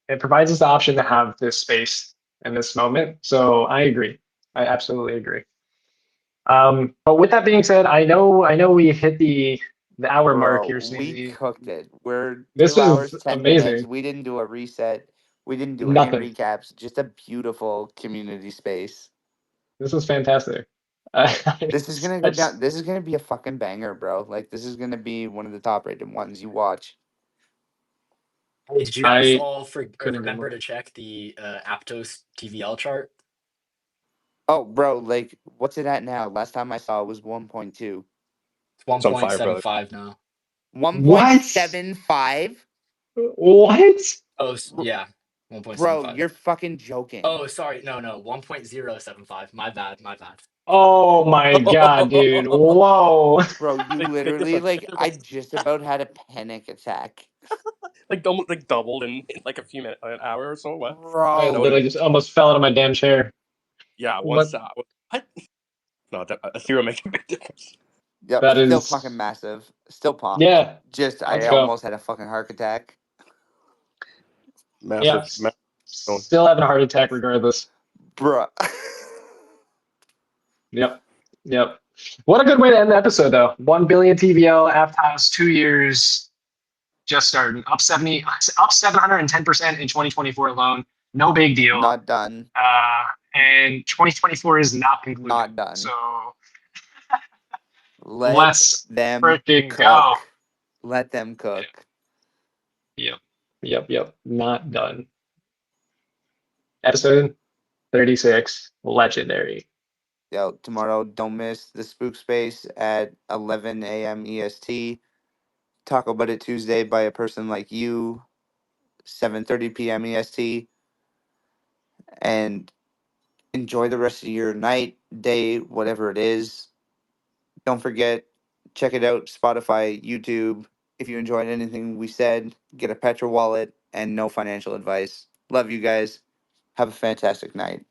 It provides us the option to have this space in this moment. So I agree. I absolutely agree. But with that being said, I know we hit the hour mark here, Bro, we Sneezy. cooked it. We're This 2 hours, was 10 minutes. amazing. We didn't do a reset. We didn't do any Nothing. recaps. Just a beautiful community space. This was fantastic. This is gonna I go down. just This is gonna be a fucking banger, bro. Like this is gonna be one of the top rated ones you watch. Hey, did you guys I all couldn't agree remember more. to check the Aptos TVL chart? Oh, bro, like what's it at now? Last time I saw it was 1.2. It's It's on fire, brother. 1.75 now. What? 1.75? What? Oh, yeah, Bro, 1.75. you're fucking joking. Oh, sorry, no, 1.075. My bad, my bad. Oh my God, dude. Whoa. Bro, you Like literally I just about had a panic attack. like doubled in like a few minutes, an hour or so. What? I That would Bro. have literally been, just almost fell out of my damn chair. yeah. What? What? No, that Ethereum makes a big difference. Yep, That still fucking is, massive. Still pumped. yeah, Just let's I go. almost had a fucking heart attack. Yeah, Massive. still having a heart attack regardless. Bruh. Yep, yep. What a good way to end the episode, though. 1 billion TVL, Aptos, 2 years, just starting. Up 710% in 2024 alone. No big deal. Not done. And 2024 is not concluded. Not done. So Let let's them freaking go. cook. Let them cook. Yep, yep, yep. Not done. Episode 36, legendary. Yo, tomorrow, don't miss the Spook Space at 11 a.m. EST. Talk about it Tuesday by a person like you, 7:30 p.m. EST. And enjoy the rest of your night, day, whatever it is. Don't forget, check it out, Spotify, YouTube. If you enjoyed anything we said, get a Petra wallet and no financial advice. Love you guys. Have a fantastic night.